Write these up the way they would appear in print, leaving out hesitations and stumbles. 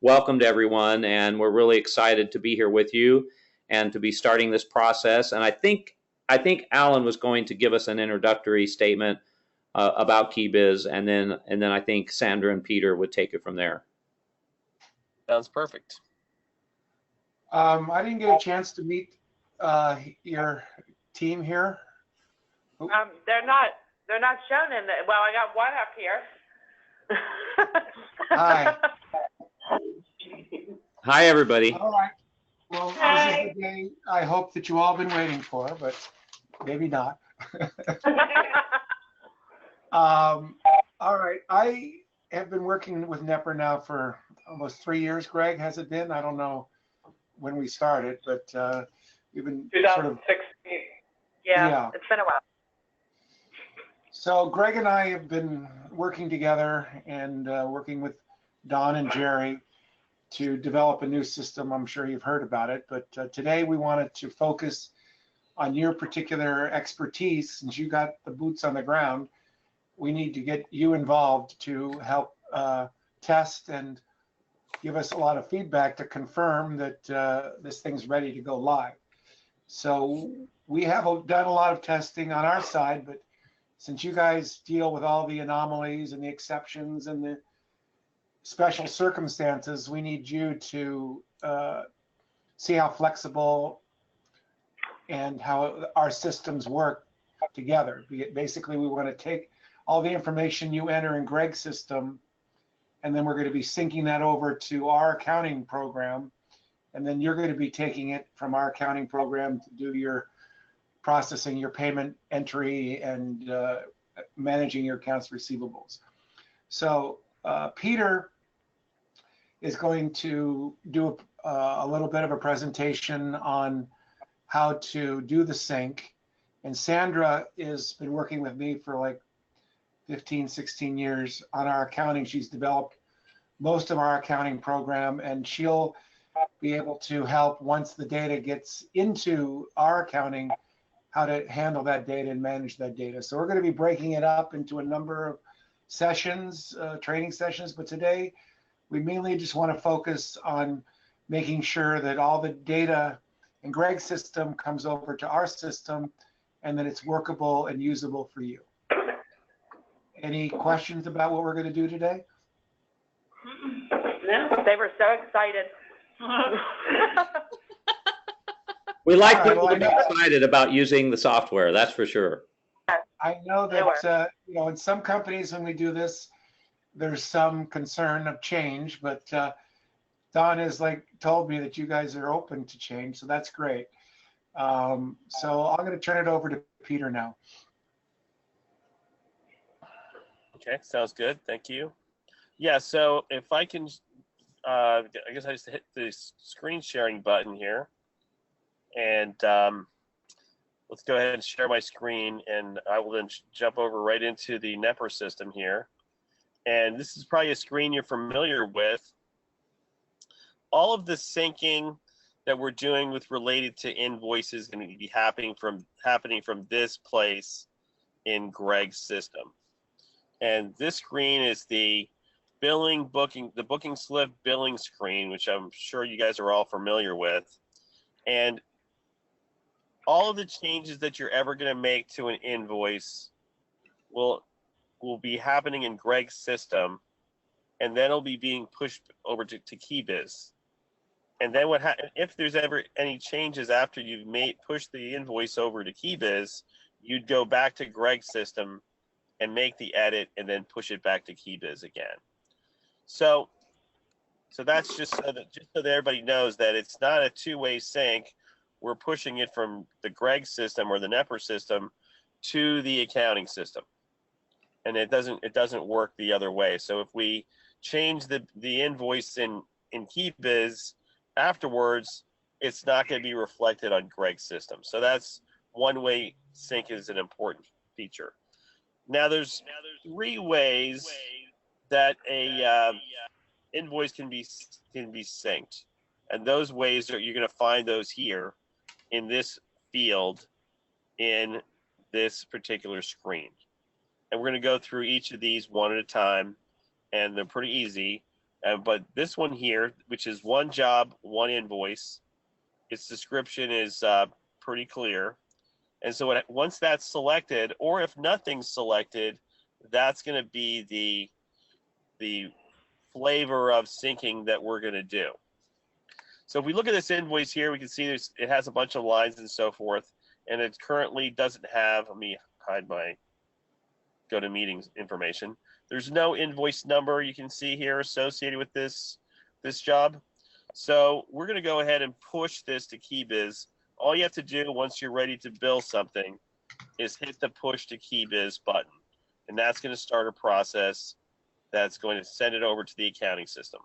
welcome to everyone, and we're really excited to be here with you and to be starting this process. And I think Alan was going to give us an introductory statement about KiBiz, and then I think Sandra and Peter would take it from there. Sounds perfect. I didn't get a chance to meet your team here. They're not shown in the. Well, I got one up here. Hi. Hi, everybody. All right. Well, This is the day I hope that you all been waiting for, but maybe not. All right. I have been working with Knepper now for almost 3 years. Greg, has it been? I don't know when we started, but we've been 2016. Yeah, it's been a while. So Greg and I have been working together and working with Don and Jerry to develop a new system. I'm sure you've heard about it, but today we wanted to focus on your particular expertise. Since you got the boots on the ground, we need to get you involved to help test and give us a lot of feedback to confirm that this thing's ready to go live. So we have done a lot of testing on our side, but since you guys deal with all the anomalies and the exceptions and the special circumstances, we need you to see how flexible and how our systems work together. Basically, we want to take all the information you enter in Greg's system, and then we're going to be syncing that over to our accounting program, and then you're going to be taking it from our accounting program to do your processing, your payment entry, and managing your accounts receivables. So Peter is going to do a little bit of a presentation on how to do the sync. And Sandra has been working with me for like 15, 16 years on our accounting. She's developed most of our accounting program, and she'll be able to help once the data gets into our accounting, how to handle that data and manage that data. So we're going to be breaking it up into a number of sessions, training sessions, but today we mainly just want to focus on making sure that all the data in Greg's system comes over to our system and that it's workable and usable for you. Any questions about what we're going to do today? No, they were so excited. We like people to be excited about using the software, that's for sure. I know that you know, in some companies when we do this, there's some concern of change, but Don has told me that you guys are open to change, so that's great. So I'm going to turn it over to Peter now. Okay, sounds good. Thank you. Yeah, so if I can, I guess I just hit the screen sharing button here, and let's go ahead and share my screen, and I will then jump over right into the Knepper system here. And this is probably a screen you're familiar with. All of the syncing that we're doing with related to invoices is going to be happening from this place in Greg's system. And this screen is the booking slip billing screen, which I'm sure you guys are all familiar with. And all of the changes that you're ever going to make to an invoice will be happening in Greg's system, and then it'll be being pushed over to KiBiz. And then if there's ever any changes after you've pushed the invoice over to KiBiz, you'd go back to Greg's system and make the edit and then push it back to KiBiz again. So that's just so that everybody knows that it's not a two-way sync. We're pushing it from the Greg system or the Knepper system to the accounting system, and it doesn't work the other way. So if we change the invoice in KiBiz afterwards, it's not going to be reflected on Greg's system. So that's one-way sync is an important feature. Now there's 3 ways that a invoice can be synced, and those ways you're going to find those here in this field in this particular screen. And we're going to go through each of these one at a time, and they're pretty easy. But this one here, which is one job, one invoice, its description is pretty clear. And so once that's selected, or if nothing's selected, that's going to be the flavor of syncing that we're going to do. So if we look at this invoice here, we can see it has a bunch of lines and so forth, and it currently doesn't have, let me hide my go to meetings information. There's no invoice number you can see here associated with this job. So we're going to go ahead and push this to KiBiz. All you have to do once you're ready to bill something is hit the push to KiBiz button. And that's going to start a process that's going to send it over to the accounting system.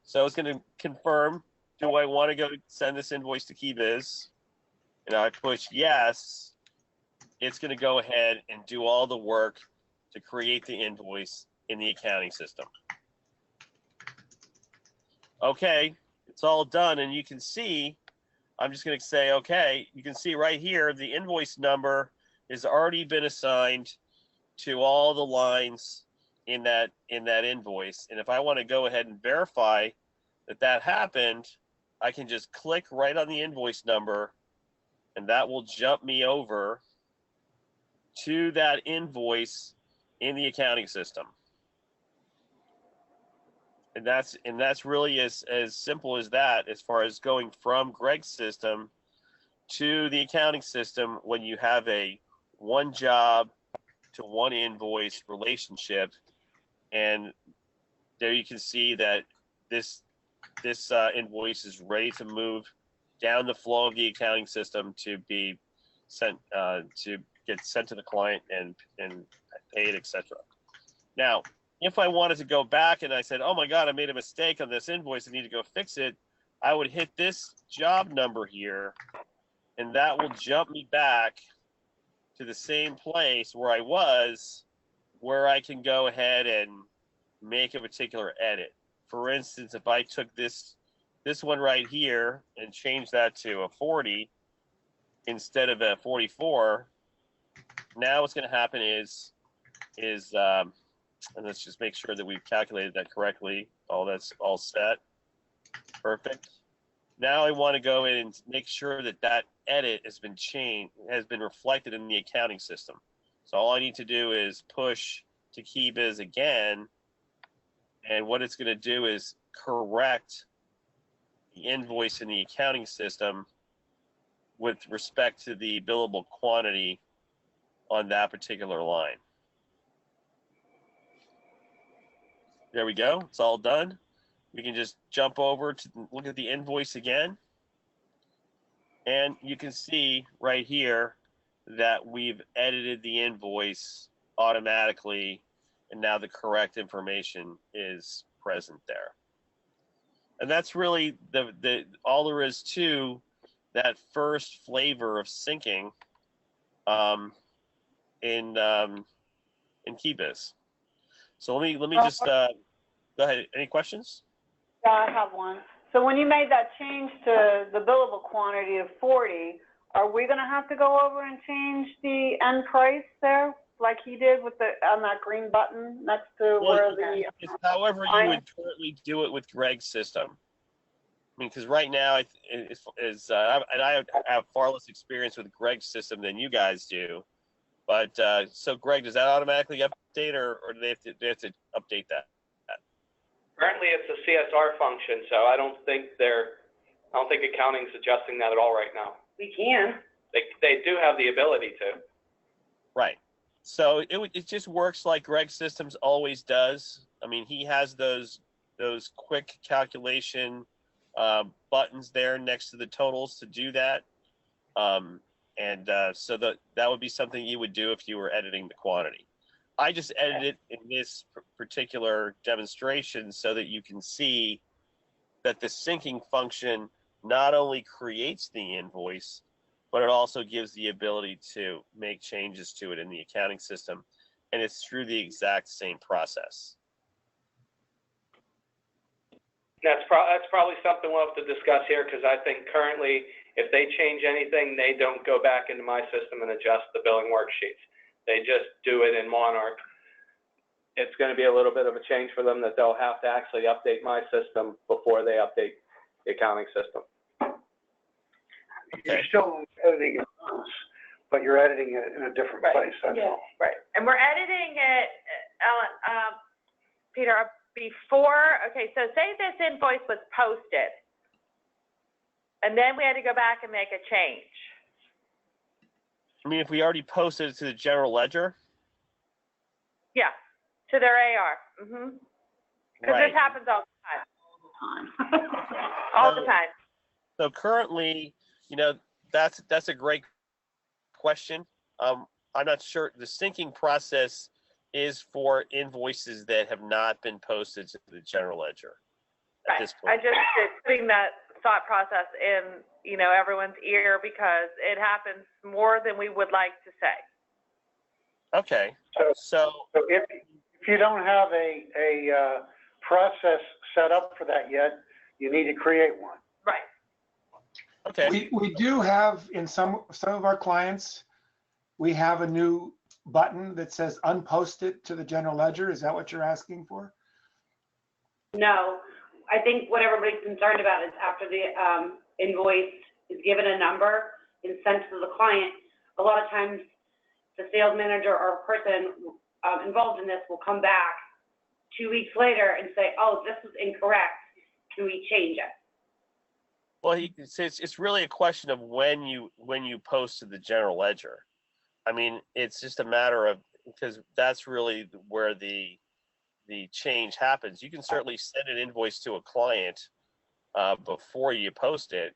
So it's going to confirm, do I want to go send this invoice to KiBiz? And I push yes. It's going to go ahead and do all the work to create the invoice in the accounting system. Okay, it's all done, and you can see, I'm just going to say, okay, you can see right here, the invoice number has already been assigned to all the lines in that invoice. And if I want to go ahead and verify that that happened, I can just click right on the invoice number, and that will jump me over to that invoice in the accounting system. And that's really as simple as that, as far as going from Greg's system to the accounting system when you have a one job to one invoice relationship. And there you can see that this invoice is ready to move down the flow of the accounting system to be sent to get sent to the client and paid, etc. Now, if I wanted to go back and I said, oh my God, I made a mistake on this invoice, I need to go fix it, I would hit this job number here, and that will jump me back to the same place where I was, where I can go ahead and make a particular edit. For instance, if I took this one right here and changed that to a 40 instead of a 44, now what's going to happen is and let's just make sure that we've calculated that correctly. That's all set. Perfect. Now I want to go in and make sure that that edit has been changed, has been reflected in the accounting system. So all I need to do is push to KiBiz again, and what it's going to do is correct the invoice in the accounting system with respect to the billable quantity on that particular line. There we go. It's all done. We can just jump over to look at the invoice again. And you can see right here that we've edited the invoice automatically, and now the correct information is present there. And that's really all there is to that first flavor of syncing in KiBiz. So let me just go ahead. Any questions? Yeah, I have one. So when you made that change to the billable quantity of 40, are we going to have to go over and change the end price there, like he did with on that green button next to where the? It's however you would currently do it with Greg's system. I mean, because right now, I have far less experience with Greg's system than you guys do. But so, Greg, does that automatically update, or do they have to update that? Currently, it's a CSR function, so I don't think accounting's adjusting that at all right now. We can. They do have the ability to. Right. So it just works like Greg's systems always does. I mean, he has those quick calculation buttons there next to the totals to do that. So that would be something you would do if you were editing the quantity. I just edited it in this particular demonstration so that you can see that the syncing function not only creates the invoice, but it also gives the ability to make changes to it in the accounting system, and it's through the exact same process. That's probably something we'll have to discuss here, because I think currently, if they change anything, they don't go back into my system and adjust the billing worksheets. They just do it in Monarch. it's going to be a little bit of a change for them that they'll have to actually update my system before they update the accounting system. You're still editing it once, but you're editing it in a different place. That's all. Right. And we're editing it, Ellen, Peter, before, okay, so say this invoice was posted, and then we had to go back and make a change. I mean, if we already posted it to the general ledger. Yeah, to their AR. Because Right. this happens all the time. All the time. So currently, you know, that's a great question. I'm not sure. The syncing process is for invoices that have not been posted to the general ledger at this point. I just putting that thought process in, you know, everyone's ear because it happens more than we would like to say. Okay. So if you don't have a process set up for that yet, you need to create one. Right. Okay. We do have in some of our clients, we have a new button that says unpost it to the general ledger. Is that what you're asking for? No, I think what everybody's concerned about is after the invoice is given a number and sent to the client, a lot of times the sales manager or person involved in this will come back 2 weeks later and say, oh, this is incorrect. Can we change it? Well, it's really a question of when you post to the general ledger. I mean, it's just a matter of, because that's really where the change happens. You can certainly send an invoice to a client before you post it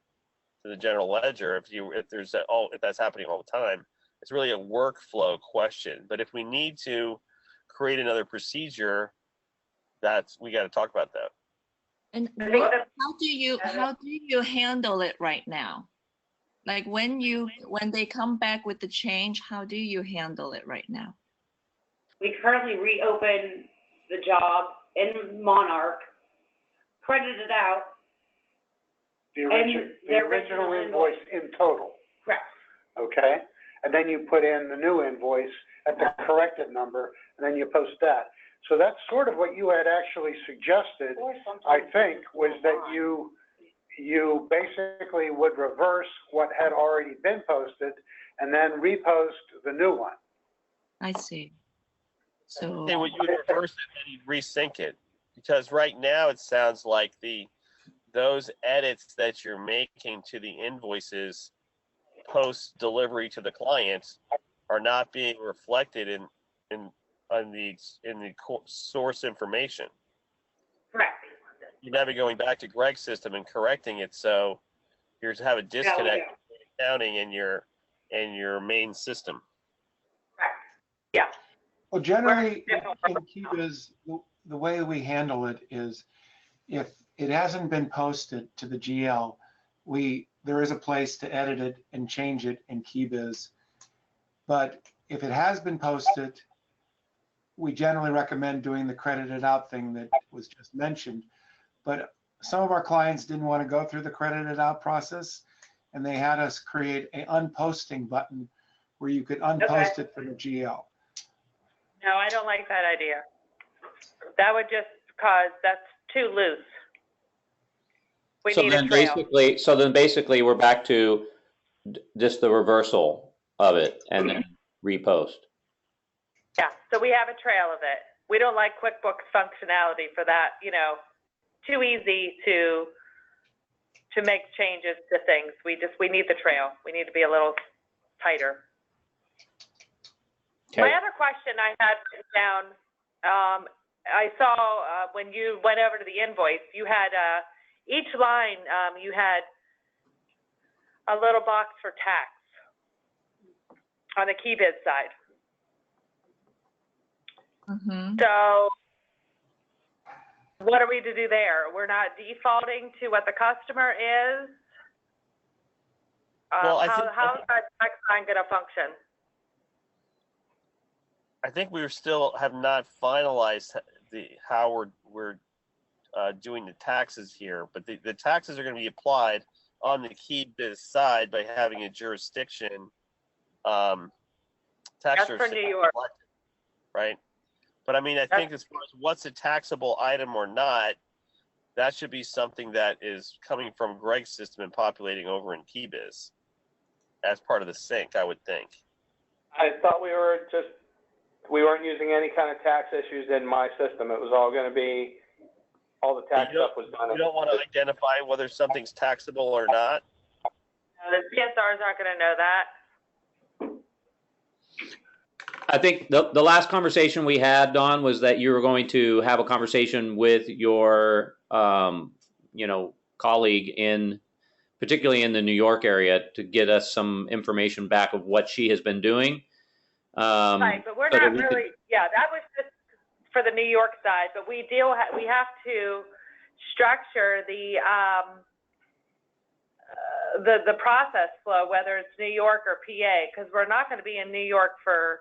to the general ledger. If that's happening all the time, it's really a workflow question. But if we need to create another procedure, we got to talk about that. And how do you handle it right now? Like when they come back with the change, how do you handle it right now? We currently reopen the job in Monarch, credit it out. The original invoice in total. Correct. Okay. And then you put in the new invoice at the corrected number, and then you post that. So that's sort of what you had actually suggested, I think, was that you basically would reverse what had already been posted and then repost the new one. I see. So Okay, well, you would reverse it and you'd resync it, because right now it sounds like those edits that you're making to the invoices post delivery to the clients are not being reflected in the source information. Correct. You're never going back to Greg's system and correcting it, so you're to have a disconnect between accounting and your main system. Correct. Yeah. Well, generally in KiBiz, the way we handle it is if it hasn't been posted to the GL, there is a place to edit it and change it in KiBiz. But if it has been posted, we generally recommend doing the credited out thing that was just mentioned. But some of our clients didn't want to go through the credited out process, and they had us create an unposting button where you could unpost it from the GL. No, I don't like that idea. That would just cause, that's too loose. We need a trail. So then basically we're back to just the reversal of it and then repost. Yeah, so we have a trail of it. We don't like QuickBooks functionality for that, you know, too easy to make changes to things. We need the trail. We need to be a little tighter. Okay. My other question I had written down, I saw when you went over to the invoice, you had each line, you had a little box for tax on the KiBiz side. Mm-hmm. So what are we to do there? We're not defaulting to what the customer is? Well, how is that tax line going to function? I think we still have not finalized how we're doing the taxes here, but the taxes are going to be applied on the KiBiz side by having a jurisdiction tax That's for New York. Elected, right? But I mean, I think as far as what's a taxable item or not, that should be something that is coming from Greg's system and populating over in KiBiz as part of the sync, I would think. I thought we weren't using any kind of tax issues in my system. It was all going to be, all the tax stuff was done. You don't want to identify whether something's taxable or not? No, the CSRs aren't going to know that. I think the last conversation we had, Don, was that you were going to have a conversation with your, colleague particularly in the New York area, to get us some information back of what she has been doing. Right, but we're not really. Yeah, that was just for the New York side. But we have to structure the process flow, whether it's New York or PA, because we're not going to be in New York for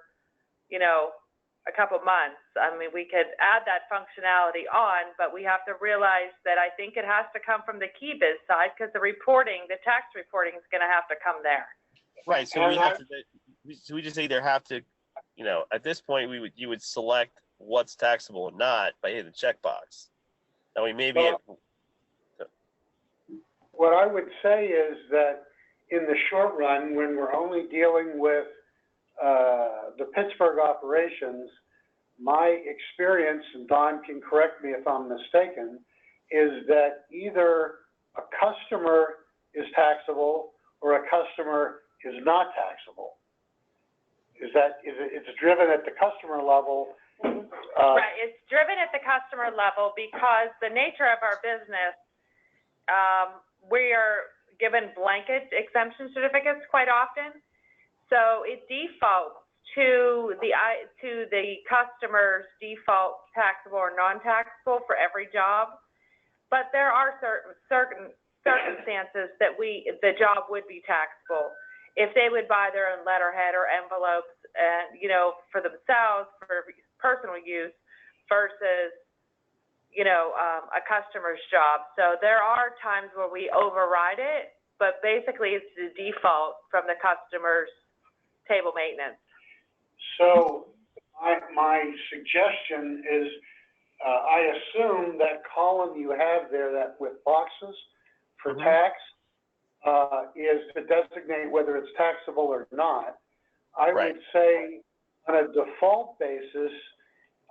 a couple months. I mean, we could add that functionality on, but we have to realize that I think it has to come from the KiBiz side, because the tax reporting is going to have to come there. Right. So we just either have to, at this point, you would select what's taxable or not by hitting the checkbox. Now we maybe. What I would say is that in the short run, when we're only dealing with the Pittsburgh operations, my experience, and Don can correct me if I'm mistaken, is that either a customer is taxable or a customer is not taxable. It's driven at the customer level. Right, it's driven at the customer level because the nature of our business, we are given blanket exemption certificates quite often. So it defaults to the customer's default taxable or non-taxable for every job. But there are certain circumstances that the job would be taxable if they would buy their own letterhead or envelopes, and for themselves for personal use versus a customer's job. So there are times where we override it, but basically it's the default from the customer's table maintenance. So my suggestion is, I assume that column you have there, that with boxes for tax, is to designate whether it's taxable or not. I would say on a default basis,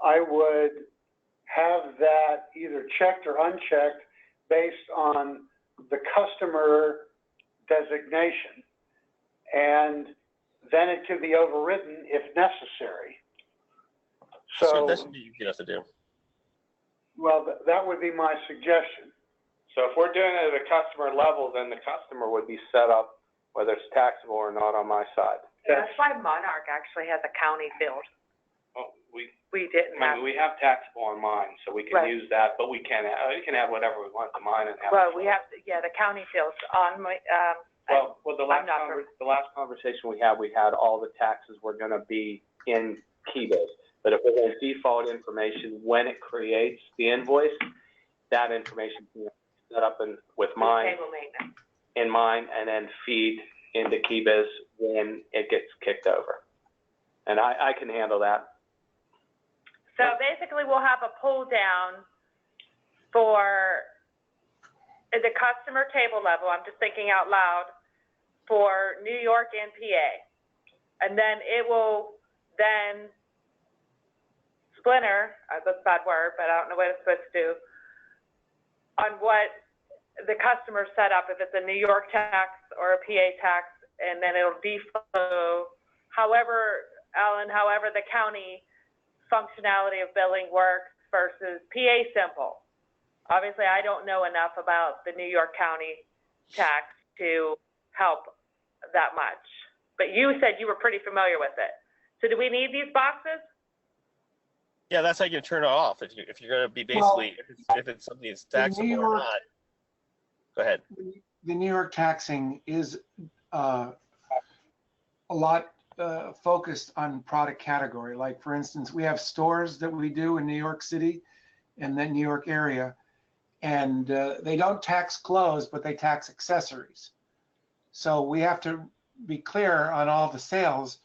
I would have that either checked or unchecked based on the customer designation. And then it can be overridden if necessary. So that's what you have to do. Well, that would be my suggestion. So if we're doing it at a customer level, then the customer would be set up whether it's taxable or not on my side. Yeah, that's why Monarch actually has a county field. Well, we have taxable on mine, so we can use that, but we can have whatever we want to mine and have. Well, we have the county fields on my. The last conversation we had all the taxes were going to be in KiBiz, but if we're going to default information when it creates the invoice, that information can be set up with mine in mine, and then feed into KiBiz when it gets kicked over, and I can handle that. So basically, we'll have a pull down for the customer table level. I'm just thinking out loud for New York and PA, and then it will then splinter. That's a bad word, but I don't know what it's supposed to do. On what the customer set up, if it's a New York tax or a PA tax, and then it'll default. However, Alan, the county functionality of billing works versus PA simple. Obviously, I don't know enough about the New York County tax to help that much. But you said you were pretty familiar with it. So do we need these boxes? Yeah, that's how you can turn it off. If you're going to be basically, if it's something that's taxable or not. Go ahead. The New York taxing is a lot focused on product category. Like, for instance, we have stores that we do in New York City and then New York area, and they don't tax clothes, but they tax accessories. So we have to be clear on all the sales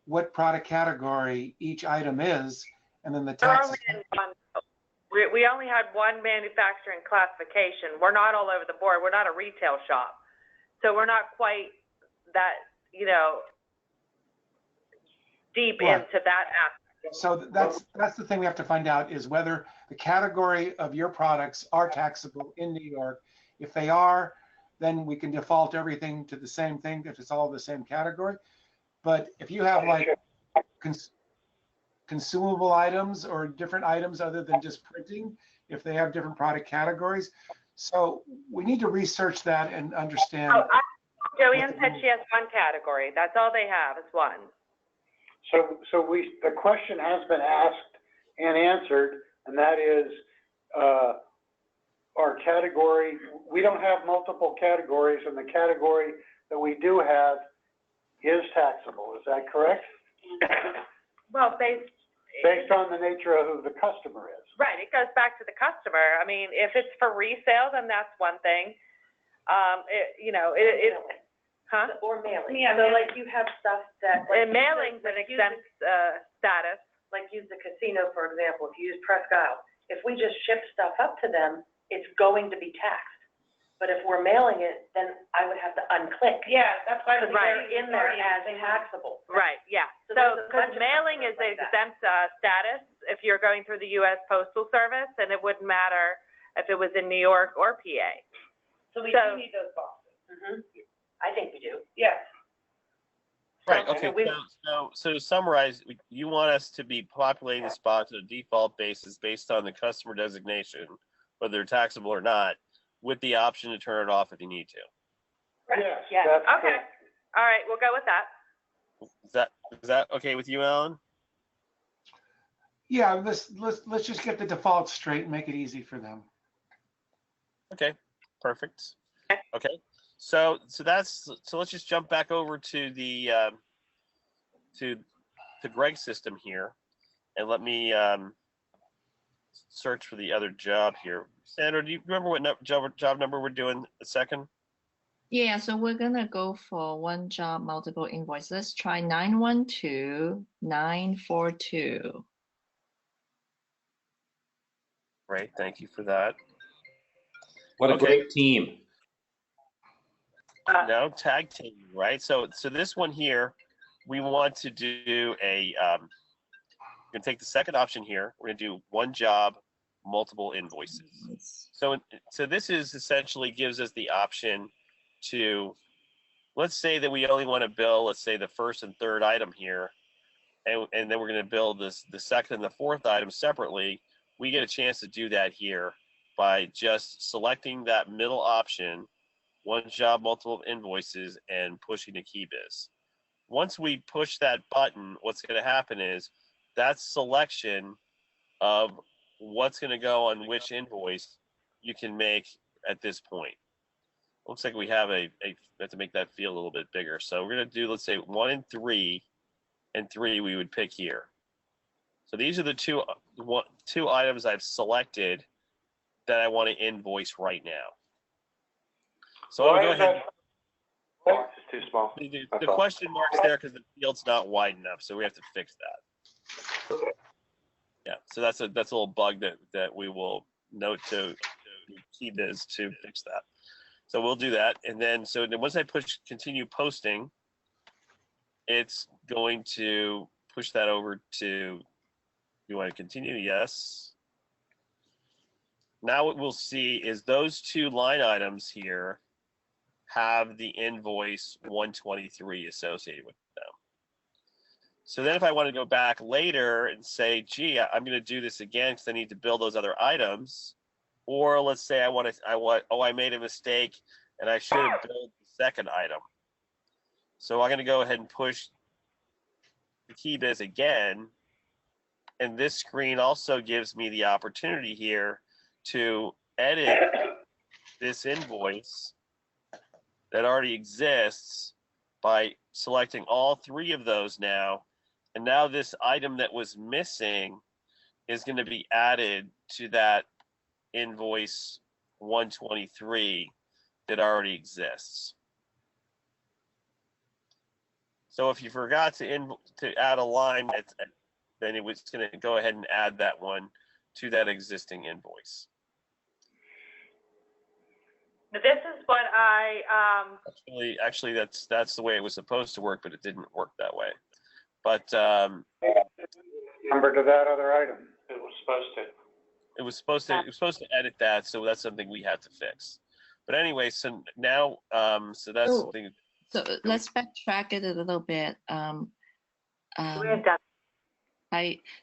what product category each item is, and then the We're tax. only in one. We only had one manufacturing classification. We're not all over the board. We're not a retail shop. So we're not quite that, deep Right. into that aspect. So that's the thing we have to find out is whether the category of your products are taxable in New York. If they are, then we can default everything to the same thing if it's all the same category. But if you have like consumable items or different items other than just printing, if they have different product categories. So we need to research that and understand. Joanne said she has one category. That's all they have is one. So the question has been asked and answered, and that is, our category, we don't have multiple categories, and the category that we do have is taxable. Is that correct? Well, Based on the nature of who the customer is. right, it goes back to the customer. I mean, if it's for resale, then that's one thing. Huh? Or mailing. Yeah, So like you have stuff that. Like And mailing's an like exempt status. Like use the casino, for example, if you use Presque Isle. If we just ship stuff up to them, it's going to be taxed. But if we're mailing it, then I would have to unclick. Yeah, that's why Because they're in there as taxable. Right, yeah. So So, there's a because bunch of mailing is customers like exempt status if you're going through the U.S. Postal Service, and it wouldn't matter if it was in New York or PA. So we So- do need those boxes. I think we do. Yes. Right, So okay, we- so to summarize, you want us to be populating the spots on a default basis based on the customer designation, whether they're taxable or not, with the option to turn it off if you need to. Yes, Yes. that's Okay, correct. all right, we'll go with that. Is that okay with you, Alan? Yeah, let's just get the default straight and make it easy for them. Okay, perfect. Okay, so let's just jump back over to the to Greg's system here, and let me search for the other job here. Sandra, do you remember what job number we're doing a second? Yeah, so we're gonna go for one job, multiple invoice. Let's try 912942. Great, thank you for that. What a Okay. great team. No, tag team, right? So this one here, we want to do a, we're gonna take the second option here. We're gonna do one job, multiple invoices. So this is essentially gives us the option to, let's say that we only want to bill, let's say the first and third item here, and then we're gonna bill the second and the fourth item separately. We get a chance to do that here by just selecting that middle option, one job, multiple invoices, and pushing to KiBiz. Once we push that button, what's going to happen is that selection of what's going to go on which invoice you can make at this point. Looks like we have we have to make that field a little bit bigger. So we're going to do, let's say 1 and 3, and 3 we would pick here. So these are the two items I've selected that I want to invoice right now. So I'll go ahead. Box is too small. The question mark's there because the field's not wide enough, so we have to fix that. Yeah, so that's a little bug that we will note to KiBiz to fix that. So we'll do that, and then once I push continue posting, it's going to push that over to. You want to continue? Yes. Now what we'll see is those two line items here have the invoice 123 associated with them. So then if I want to go back later and say, gee, I'm going to do this again because I need to build those other items, or let's say I made a mistake and I should have built the second item. So I'm going to go ahead and push the KiBiz again. And this screen also gives me the opportunity here to edit this invoice that already exists by selecting all 3 of those now. And now this item that was missing is going to be added to that invoice 123 that already exists. So if you forgot to add a line then it was going to go ahead and add that one to that existing invoice. This is what Actually, that's the way it was supposed to work, but it didn't work that way. But Number to that other item. It was supposed to. it was supposed to edit that, so that's something we had to fix. But anyway, so now so that's Oh. something. So let's backtrack it a little bit.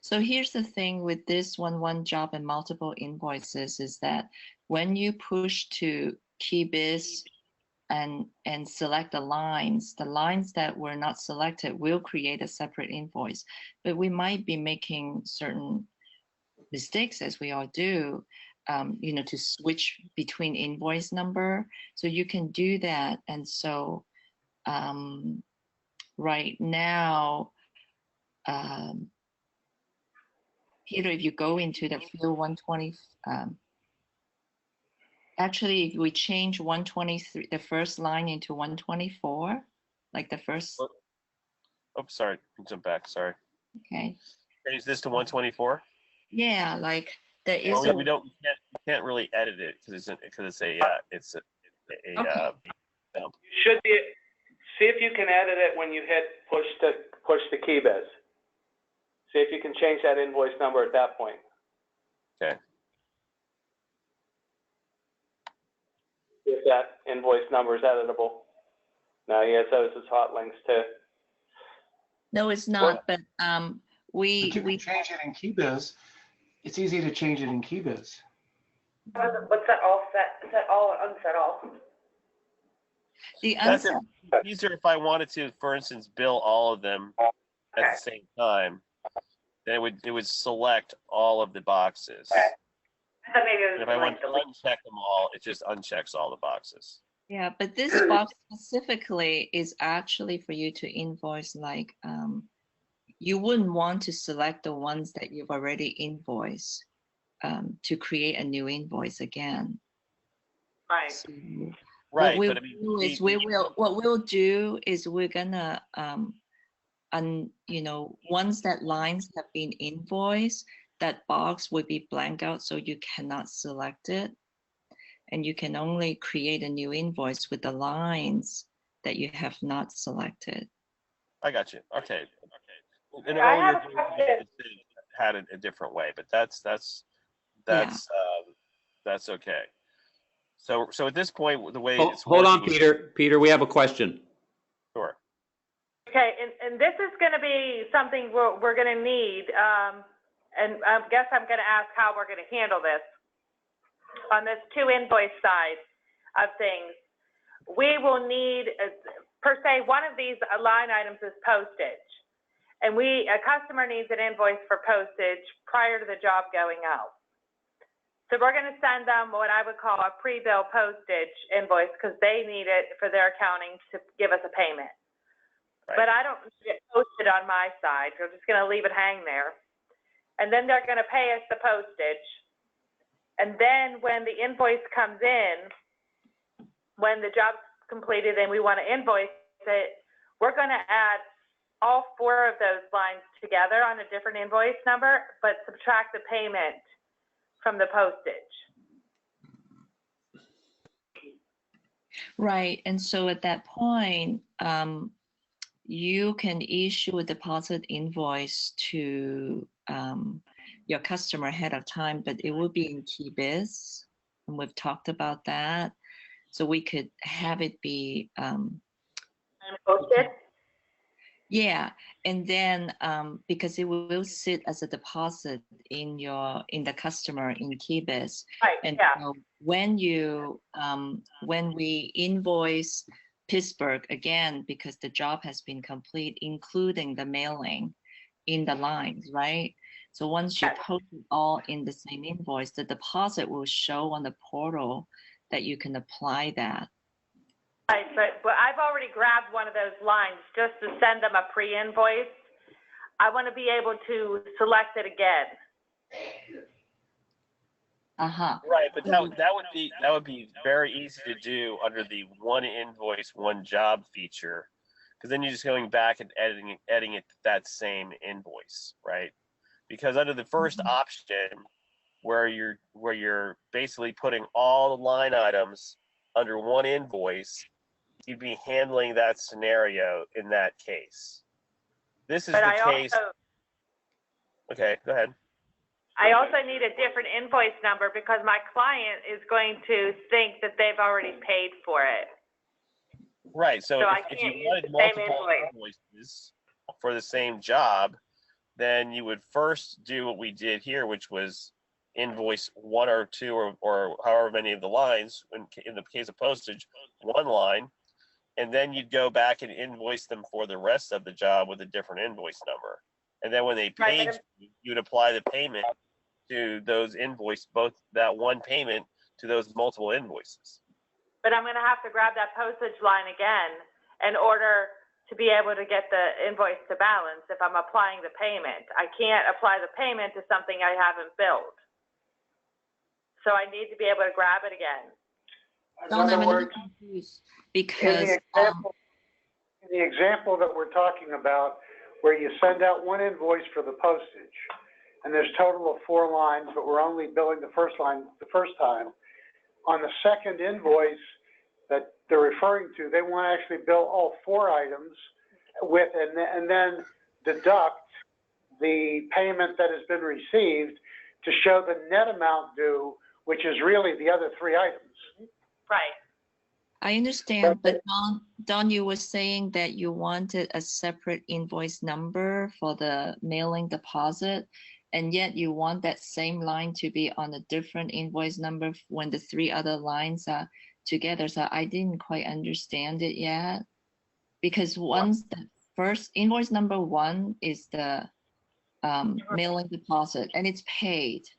So here's the thing with this one job and multiple invoices is that when you push to KiBiz and select the lines that were not selected will create a separate invoice. But we might be making certain mistakes, as we all do, to switch between invoice number. So you can do that. And so right now, Peter, if you go into the field 120, actually, if we change 123, the first line into 124, like the first. Oh, sorry, jump back. Sorry. Okay. Change this to 124. Yeah, like there is. Well, we can't really edit it because it's a Okay. dump. Should be. See if you can edit it when you hit push to KiBiz. See if you can change that invoice number at that point. Okay. If that invoice number is editable. Now he has those as hot links too. No, it's not. But But you can change it in KiBiz. It's easy to change it in KiBiz. What's that all set all or unset all? the That's answer. easier if I wanted to, for instance, bill all of them at the same time. Then it would select all of the boxes. I thought maybe it And was if I want like to uncheck them all, it just unchecks all the boxes. Yeah, but this box specifically is actually for you to invoice like you wouldn't want to select the ones that you've already invoiced to create a new invoice again. Right. So Right, what but I mean, we'll do is we're gonna once that lines have been invoiced, that box will be blank out, so you cannot select it, and you can only create a new invoice with the lines that you have not selected. I got you. Okay. And I have earlier a question. it had it a different way, but that's okay. So at this point, the way it's Hold on, working- Peter. Peter, we have a question. Sure. Okay, and this is going to be something we're going to need, and I guess I'm going to ask how we're going to handle this. On this two invoice side of things, we will need, per se, one of these line items is postage. And a customer needs an invoice for postage prior to the job going out. So we're going to send them what I would call a pre-bill postage invoice because they need it for their accounting to give us a payment. Right. But I don't get posted on my side. We're just going to leave it hang there. And then they're going to pay us the postage. And then when the invoice comes in, when the job's completed and we want to invoice it, we're going to add all four of those lines together on a different invoice number, but subtract the payment from the postage. Right, and so at that point, you can issue a deposit invoice to your customer ahead of time, but it will be in KiBiz, and we've talked about that. So we could have it be Posted? yeah, and then because it will sit as a deposit in the customer in KiBiz. Right, And yeah. so when we invoice Pittsburgh again, because the job has been complete, including the mailing in the lines, right? So once you post it all in the same invoice, the deposit will show on the portal that you can apply that. Right, but I've already grabbed one of those lines just to send them a pre-invoice. I want to be able to select it again. Right, but that would be very easy to do under the one invoice, one job feature, because then you're just going back and editing it that same invoice, right? because under the first option, where you're basically putting all the line items under one invoice, you'd be handling that scenario in that case. This is the case. Okay, go ahead. I also need a different invoice number because my client is going to think that they've already paid for it. Right. So if you wanted multiple invoices for the same job, then you would first do what we did here, which was invoice one or two or however many of the lines. In the case of postage, one line, and then you'd go back and invoice them for the rest of the job with a different invoice number. And then when they paid you, you'd apply the payment to those invoices, both that one payment to those multiple invoices. But I'm going to have to grab that postage line again in order to be able to get the invoice to balance if I'm applying the payment. I can't apply the payment to something I haven't billed. So I need to be able to grab it again. In other words, because in the example that we're talking about, where you send out one invoice for the postage, and there's a total of 4 lines, but we're only billing the first line the first time. On the second invoice that they're referring to, they want to actually bill all 4 items with, and then deduct the payment that has been received to show the net amount due, which is really the other 3 items. Right. I understand, but Don, you were saying that you wanted a separate invoice number for the mailing deposit, and yet you want that same line to be on a different invoice number when the 3 other lines are together. So I didn't quite understand it yet, because once the first invoice number 1 is the mailing deposit and it's paid.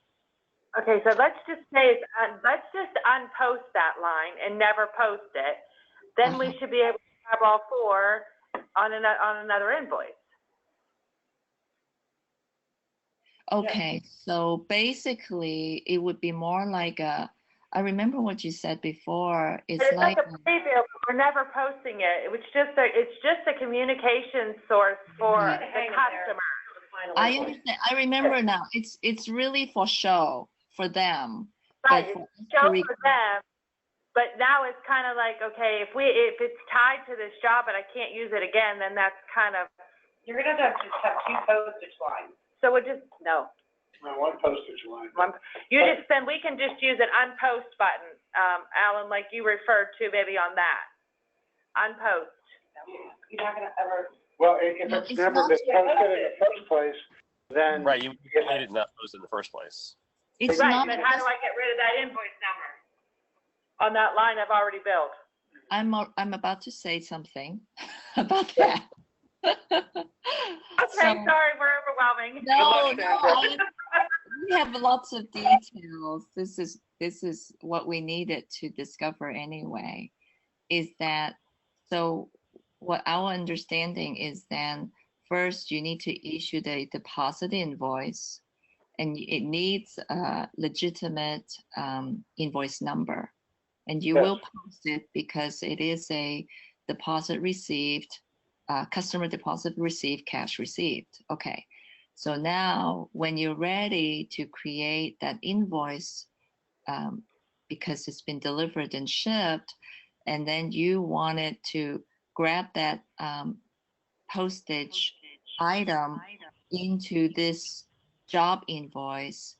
Okay, so let's just say let's just unpost that line and never post it. Then we should be able to have all 4 on another invoice. Okay, so basically it would be more like I remember what you said before. It's like a preview. We're never posting it. It's just a communication source for the customer. I understand. I remember now. It's really for show for them. Right, it's show for them. But now it's kind of like, okay, if it's tied to this job but I can't use it again, then that's kind of, You're gonna have to just have 2 postage lines. so we'll just, no. One postage line. Then we can just use an unpost button, Alan, like you referred to maybe on that. Unpost. You're not gonna ever. Well, if it's never been posted in the first place, then. Right, you made it not posted in the first place. It's right, not but how do I get rid of that invoice number on that line I've already billed? I'm about to say something about that. Okay, sorry, we're overwhelming. No, we have lots of details. This is what we needed to discover anyway. Is that so? What our understanding is, then first you need to issue the deposit invoice, and it needs a legitimate invoice number, and you will post it because it is a deposit received, customer deposit received, cash received. Okay, so now when you're ready to create that invoice, because it's been delivered and shipped, and then you wanted to grab that postage item into this job invoice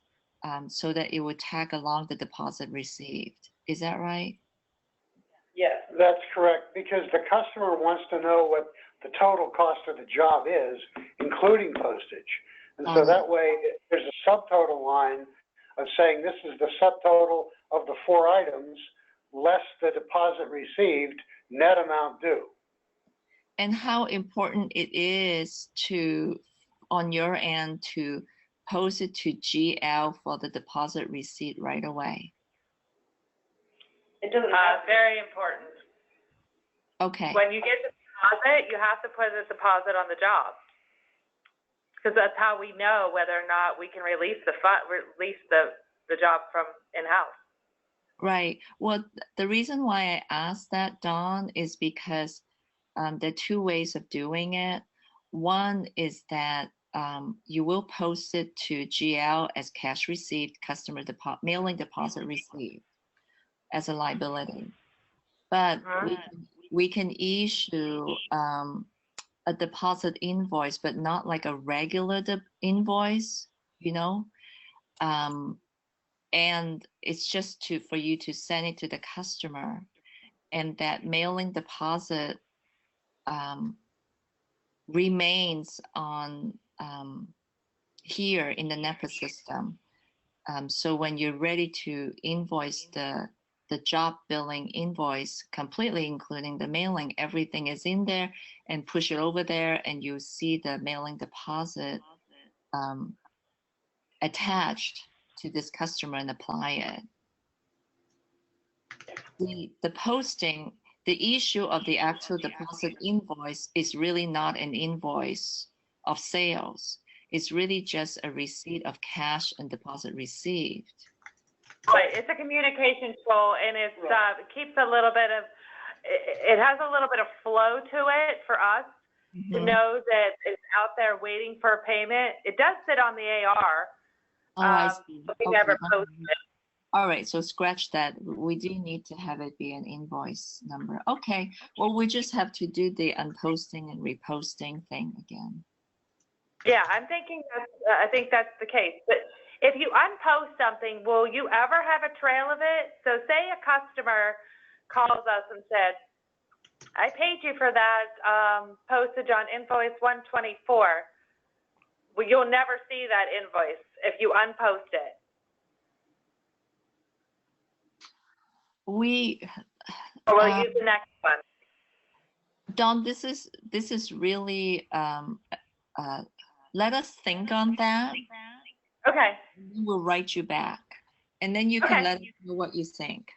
so that it would tag along the deposit received. Is that right? Yes, that's correct, because the customer wants to know what the total cost of the job is, including postage. And so that way, there's a subtotal line of saying this is the subtotal of the 4 items, less the deposit received, net amount due. And how important it is to, on your end, to post it to GL for the deposit receipt right away. It doesn't very important. Okay. When you get the deposit, you have to put the deposit on the job, because that's how we know whether or not we can release the job from in-house. Right. Well, the reason why I asked that, Dawn, is because there are 2 ways of doing it. One is that you will post it to GL as cash received, customer mailing deposit received as a liability. But we can issue a deposit invoice, but not like a regular invoice, you know? And it's just for you to send it to the customer, and that mailing deposit remains on here in the Knepper system. So when you're ready to invoice the job billing invoice completely, including the mailing, everything is in there, and push it over there, and you see the mailing deposit attached to this customer and apply it. The posting, the issue of the actual deposit invoice is really not an invoice of sales. It's really just a receipt of cash and deposit received. Right, it's a communication tool, and it keeps a little bit of, it has a little bit of flow to it for us to know that it's out there waiting for a payment. It does sit on the AR, I see. but we never post it. All right, so scratch that. We do need to have it be an invoice number. Okay, well, we just have to do the unposting and reposting thing again. Yeah, I'm thinking I think that's the case. But if you unpost something, will you ever have a trail of it? So say a customer calls us and said, I paid you for that postage on invoice 124. Well, you'll never see that invoice if you unpost it. We'll use the next one. Dawn, this is really let us think on that. Okay. We'll write you back, and then you can let us know what you think.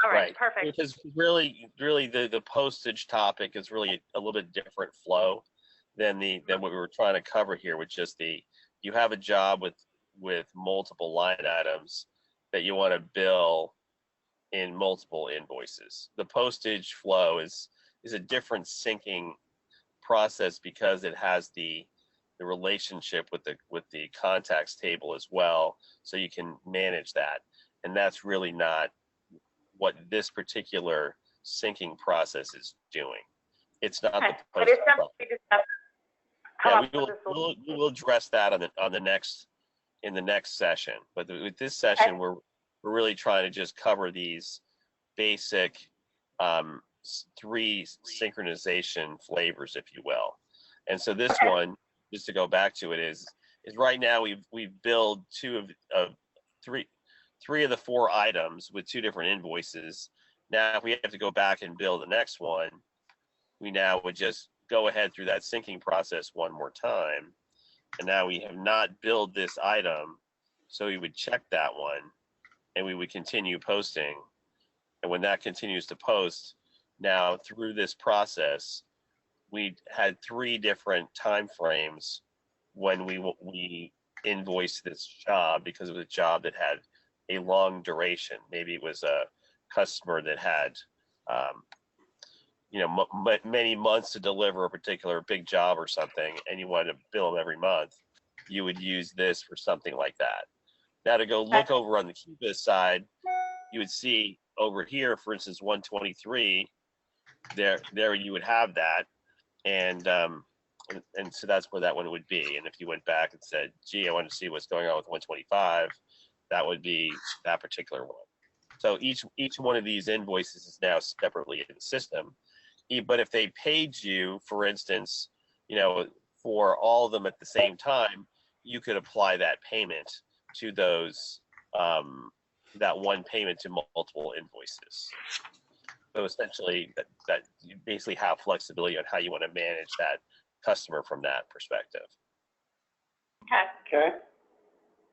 All right, perfect. Because really the postage topic is really a little bit different flow than what we were trying to cover here, which is you have a job with multiple line items that you want to bill in multiple invoices. The postage flow is a different syncing process because it has the relationship with the contacts table as well, so you can manage that. And that's really not what this particular syncing process is doing. It's not the postage flow. We will address that in the next session. But with this session, we're really trying to just cover these basic 3 synchronization flavors, if you will. And so this one, just to go back to it, is right now we've billed 3 of the 4 items with 2 different invoices. Now, if we have to go back and bill the next one, we now would just go ahead through that syncing process one more time. And now we have not billed this item, so we would check that one, and we would continue posting. And when that continues to post, now through this process, we had 3 different time frames when we invoiced this job, because it was a job that had a long duration. Maybe it was a customer that had many months to deliver a particular big job or something, and you wanted to bill them every month. You would use this for something like that. Now, to go look over on the KiBiz side, you would see over here, for instance, 123. There you would have that, and so that's where that one would be. And if you went back and said, "Gee, I want to see what's going on with 125," that would be that particular one. So each one of these invoices is now separately in the system. But if they paid you, for instance, for all of them at the same time, you could apply that payment to those that one payment to multiple invoices. So essentially, that you basically have flexibility on how you want to manage that customer from that perspective.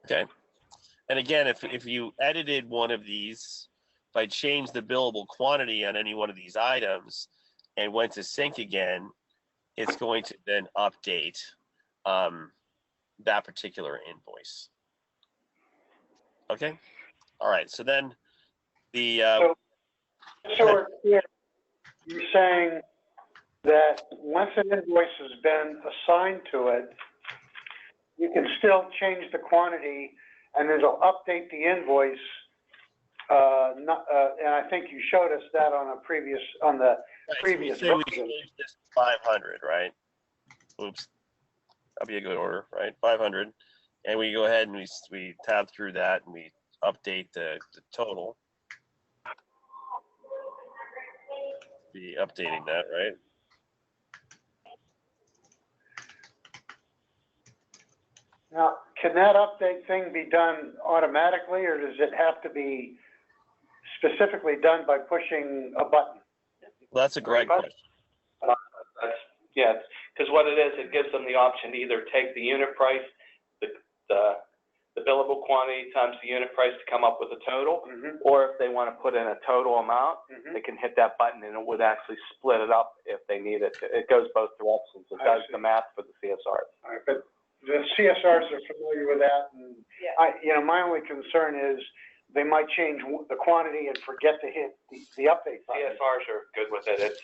Okay. And again, if you edited one of these, if I changed the billable quantity on any one of these items and went to sync again, it's going to then update that particular invoice. Okay. All right. So then so you're saying that once an invoice has been assigned to it, you can still change the quantity and it'll update the invoice. And I think you showed us that on the previous Right, so we version. changed this to 500, right? Oops, that'd be a good order, right? 500, and we go ahead and we tab through that and we update the total. Be updating that, right? Now, can that update thing be done automatically, or does it have to be specifically done by pushing a button? Well, that's a great question. Yeah, because what it is, it gives them the option to either take the unit price, the billable quantity times the unit price to come up with a total, or if they want to put in a total amount, they can hit that button and it would actually split it up if they need it. It goes both directions. It does the math for the CSRs. All right, but the CSRs are familiar with that, and my only concern is they might change the quantity and forget to hit the update button. CSRs are good with it.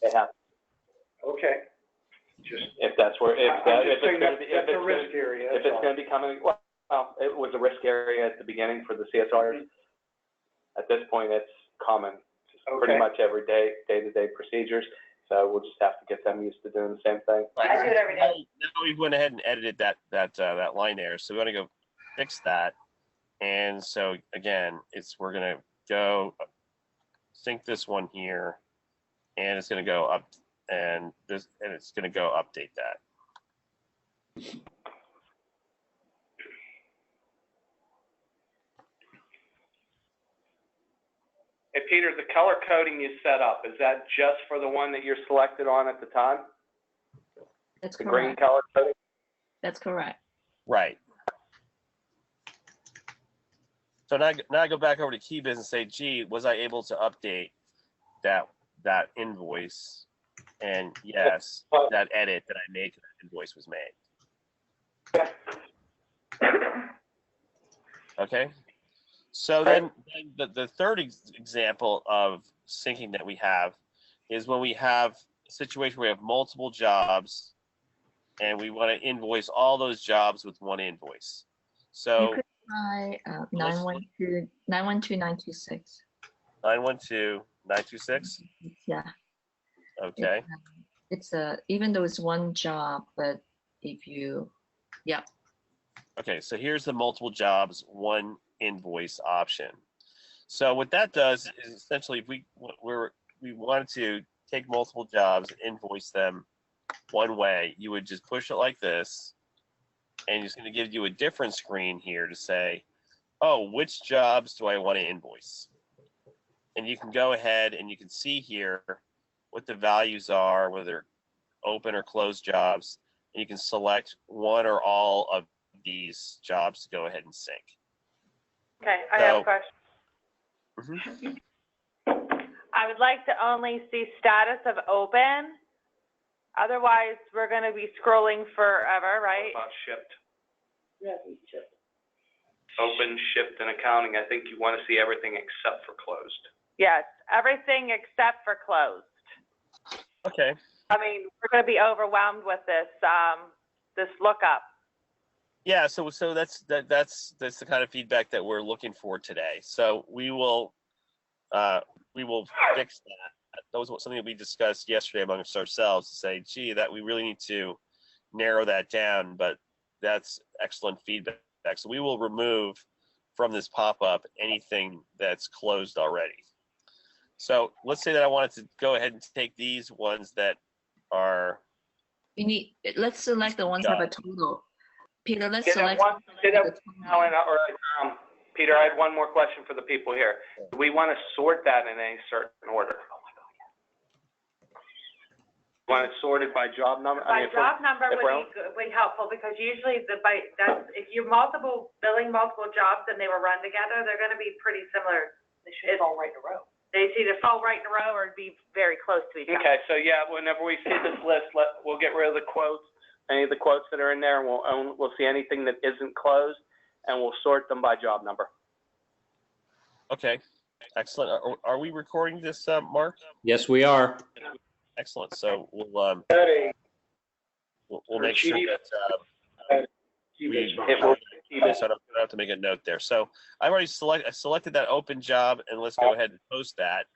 They have. Okay. Just if that's where if it's going to be that's a risk area. If it's going to be coming, well, it was a risk area at the beginning for the CSRs. At this point, it's common, pretty much every day-to-day procedures. So we'll just have to get them used to doing the same thing. I do it every day. Now we went ahead and edited that line there, so we want to go fix that. And so again, we're going to go sync this one here, and it's going to go up. And it's going to go update that. Hey, Peter, the color coding you set up, is that just for the one that you're selected on at the time? That's the correct. green color coding? That's correct. Right. So now I go back over to KiBiz and say, gee, was I able to update that invoice? And yes, that edit that I made to that invoice was made. Okay. So then the third example of syncing that we have is when we have a situation where we have multiple jobs and we want to invoice all those jobs with one invoice. So you could try 912-926. 912-926? Yeah. Okay. It's even though it's one job, but if you, yeah. Okay, so here's the multiple jobs, one invoice option. So what that does is essentially if we wanted to take multiple jobs, invoice them one way, you would just push it like this, and it's going to give you a different screen here to say, oh, which jobs do I want to invoice? And you can go ahead and you can see here what the values are, whether they're open or closed jobs, and you can select one or all of these jobs to go ahead and sync. Okay, I have a question. Mm-hmm. I would like to only see status of open. Otherwise, we're going to be scrolling forever, right? What about shipped? Yeah, shipped. Open, shipped, and accounting. I think you want to see everything except for closed. Yes, everything except for closed. Okay. I mean, we're going to be overwhelmed with this this lookup. Yeah, so that's the kind of feedback that we're looking for today. So we will fix that. That was something that we discussed yesterday amongst ourselves to say, gee, that we really need to narrow that down, but that's excellent feedback. So we will remove from this pop-up anything that's closed already. So let's say that I wanted to go ahead and take these ones that are. Let's select the ones that have a total. Peter, let's select. Peter, I had one more question for the people here. Do we want to sort that in any certain order? Want it sorted by job number? Job number would be helpful because usually if you're billing multiple jobs and they were run together, they're going to be pretty similar. They should fall right in a row. They either fall right in a row or be very close to each other. Okay, so yeah, whenever we see this list, we'll get rid of the quotes, any of the quotes that are in there, and we'll see anything that isn't closed, and we'll sort them by job number. Okay, excellent. Are we recording this, Mark? Yes, we are. Excellent. So we'll we'll make sure that so I don't have to make a note there. So I've already selected that open job, and let's go ahead and post that.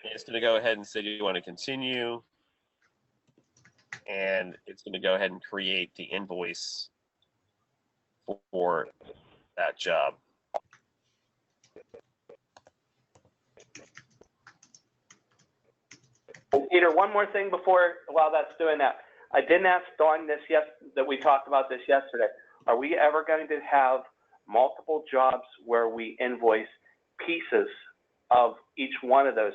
And it's going to go ahead and say, do you want to continue? And it's going to go ahead and create the invoice for that job. Peter, one more thing while that's doing that. I didn't ask Dawn that we talked about this yesterday. Are we ever going to have multiple jobs where we invoice pieces of each one of those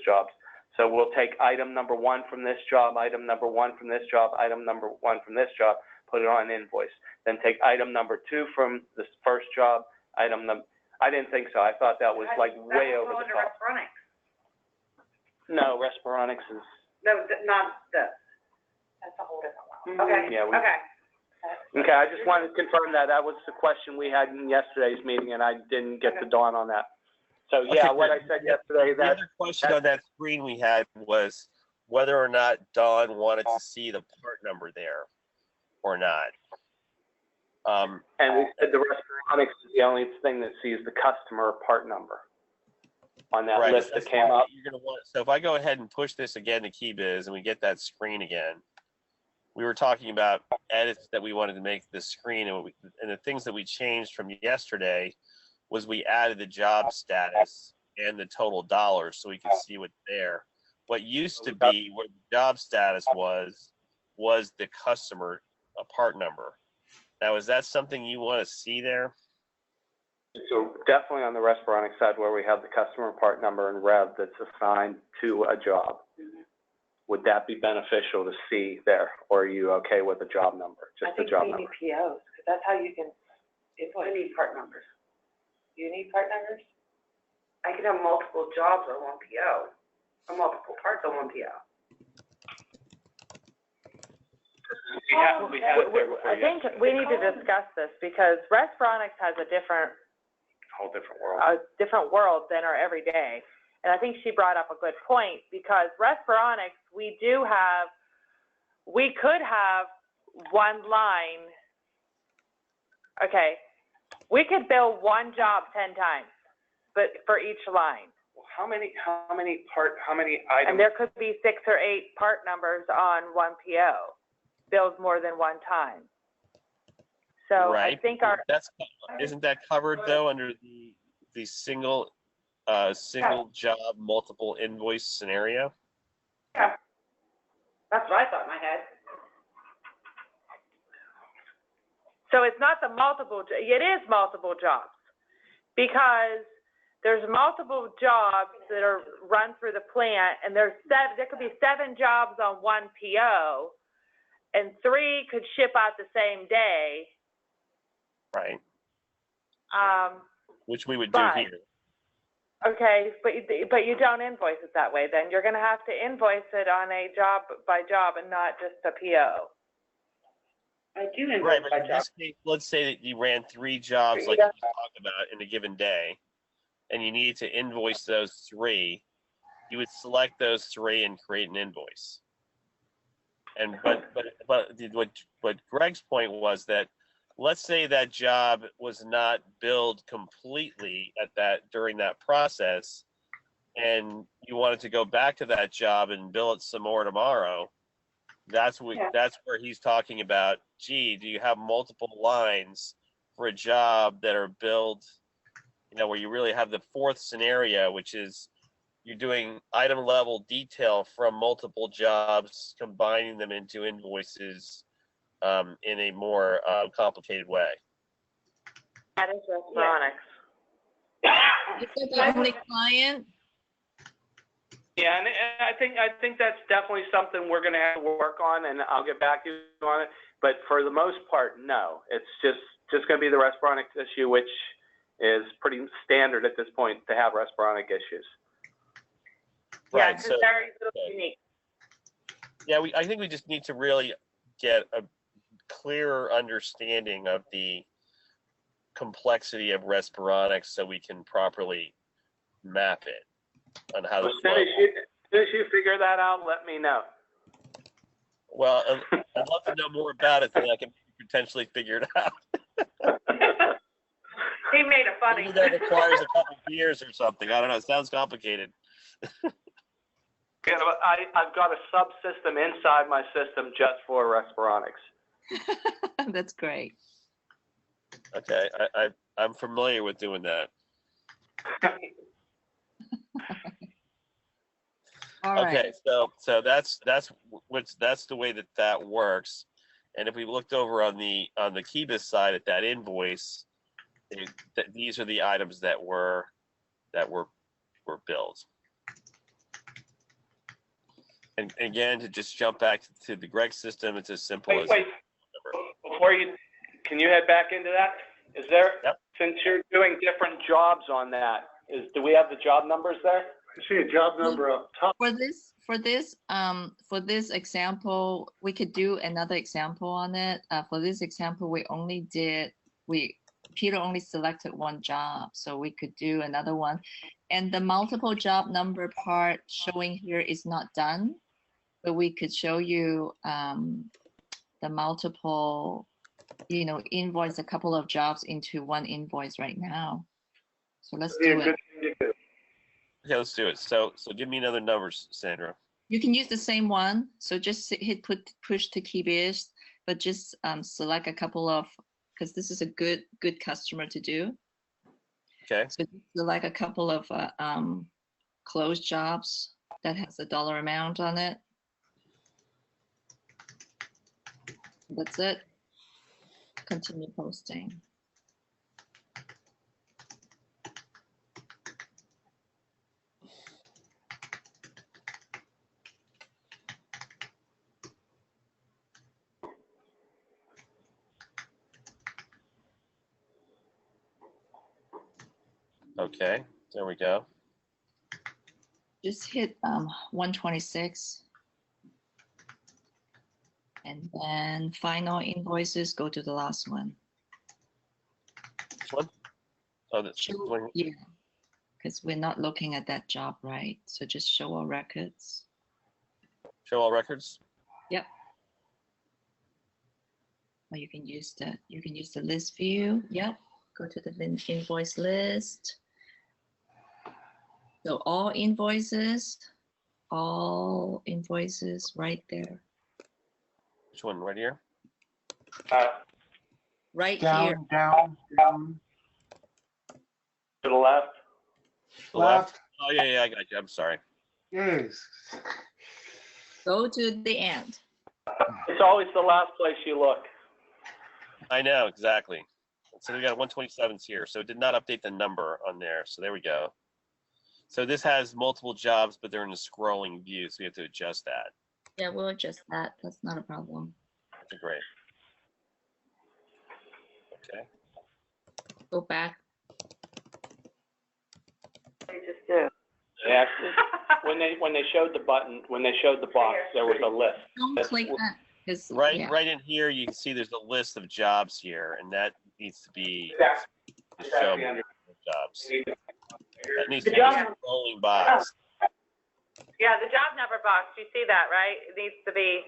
jobs? So we'll take item number 1 from this job, item number 1 from this job, item number 1 from this job, put it on an invoice. Then take item number 2 from this first job, I didn't think so. I thought that was like way over the top. No, Respironics is. No, not this. That's a whole different one. Okay. Yeah, Okay. Okay, I just wanted to confirm that. That was the question we had in yesterday's meeting, and I didn't get to dawn on that. So yeah, what I said yesterday. The other question on that screen we had was whether or not Dawn wanted to see the part number there or not. And we said the Respironics is the only thing that sees the customer part number on that list that came up. You're gonna want, so if I go ahead and push this again to KiBiz and we get that screen again, we were talking about edits that we wanted to make the screen, and the things that we changed from yesterday was we added the job status and the total dollars so we could see what's there. What used to be where the job status was the customer part number. Now, is that something you want to see there? So definitely on the Respironics side where we have the customer part number and rev that's assigned to a job. Would that be beneficial to see there, or are you okay with the job number, just the job number? I think we need POs, because that's how you can, I need part numbers. You need part numbers? I could have multiple jobs on one PO, or multiple parts on one PO. I think we need to discuss this because Respironics has a whole different world than our everyday. And I think she brought up a good point because Respironics, we could have one line. Okay, we could bill one job 10 times, but for each line. Well, how many items? And there could be 6 or 8 part numbers on one PO, billed more than one time. So right. I think isn't that covered though under the single job multiple invoice scenario? Yeah, that's what I thought in my head. So it's not it is multiple jobs because there's multiple jobs that are run through the plant, and there could be 7 jobs on one PO, and 3 could ship out the same day. Right. Which we would do here. Okay, but you don't invoice it that way. Then you're going to have to invoice it on a job by job and not just a PO. I do invoice right, but by in job. this case, let's say that you ran 3 jobs like you talked about in a given day, and you needed to invoice those 3. You would select those 3 and create an invoice. And but what Greg's point was that let's say that job was not billed completely during that process, and you wanted to go back to that job and bill it some more tomorrow. That's where he's talking about. Gee, do you have multiple lines for a job that are billed? Where you really have the 4th scenario, which is you're doing item level detail from multiple jobs, combining them into invoices in a more complicated way. That is Respironics. Is it the only client? Yeah, and I think that's definitely something we're going to have to work on, and I'll get back to you on it. But for the most part, no. It's just going to be the Respironics issue, which is pretty standard at this point to have Respironic issues. Yeah, because they're unique. Yeah, I think we just need to really get a clearer understanding of the complexity of Respironics so we can properly map it on how to. As soon as you figure that out, let me know. Well, I'd love to know more about it, so that I can potentially figure it out. He made it funny. Maybe that requires a couple beers or something. I don't know. It sounds complicated. Yeah, but I've got a subsystem inside my system just for Respironics. That's great. Okay, I'm familiar with doing that. All right. Okay, so that's the way that works. And if we looked over on the KiBiz side at that invoice, these are the items that were billed. And again, to just jump back to the Greg system, it's as simple as. Wait. Can you head back into that? Is there, Yep. Since you're doing different jobs on that, do we have the job numbers there? I see a job number up top. For this example, we could do another example on it. For this example, Peter only selected one job, so we could do another one. And the multiple job number part showing here is not done, but we could show you the multiple, invoice a couple of jobs into one invoice right now. So let's do it. Okay, let's do it. So give me another numbers, Sandra. You can use the same one. So just hit push to KiBiz, but just select a couple of, because this is a good customer to do. Okay. So select a couple of closed jobs that has a dollar amount on it. That's it. Continue posting. Okay, there we go. Just hit 126. And then final invoices, go to the last one. Which one? Oh, that's one. Yeah, because we're not looking at that job, right? So just show all records. Show all records? Yep. Or you can use the list view. Yep. Go to the invoice list. So all invoices right there. Which one? Right here? Right Down, here. down. To the left? The left? Oh, yeah, I got you. I'm sorry. Yes. Go to the end. It's always the last place you look. I know, exactly. So we got 127s here. So it did not update the number on there. So there we go. So this has multiple jobs, but they're in a scrolling view. So we have to adjust that. Yeah, we'll adjust that. That's not a problem. Okay, great. Okay. Go back. They just do. Yeah, when they showed the button, when they showed the box, there was a list. Don't click that. Right in here, you can see there's a list of jobs here, and that needs to be to show jobs. That needs to be a scrolling box. Yeah, the job number box, you see that, right? It needs to be.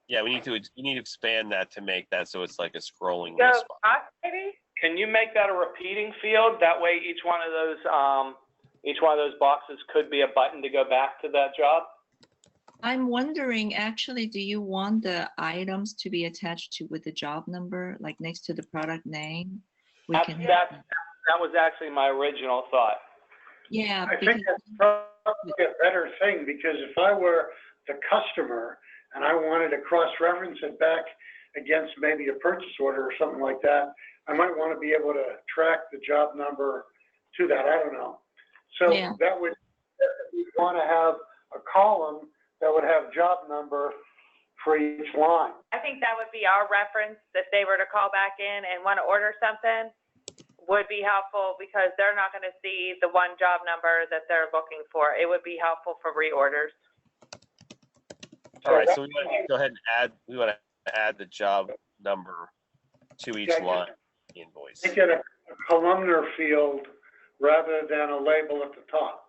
Yeah, we need to expand that to make that so it's like a scrolling Go list box. box, maybe? Can you make that a repeating field? That way, each one of those boxes could be a button to go back to that job. I'm wondering, actually, do you want the items to be attached with the job number, like next to the product name? That was actually my original thought. Yeah. I think that's probably a better thing, because if I were the customer and I wanted to cross-reference it back against maybe a purchase order or something like that, I might want to be able to track the job number to that. I don't know. So that would, we'd want to have a column that would have job number for each line. I think that would be our reference if they were to call back in and want to order something. Would be helpful because they're not going to see the one job number that they're looking for. It would be helpful for reorders. All right, so we want to go ahead and add the job number to each line invoice. Make it a columnar field rather than a label at the top.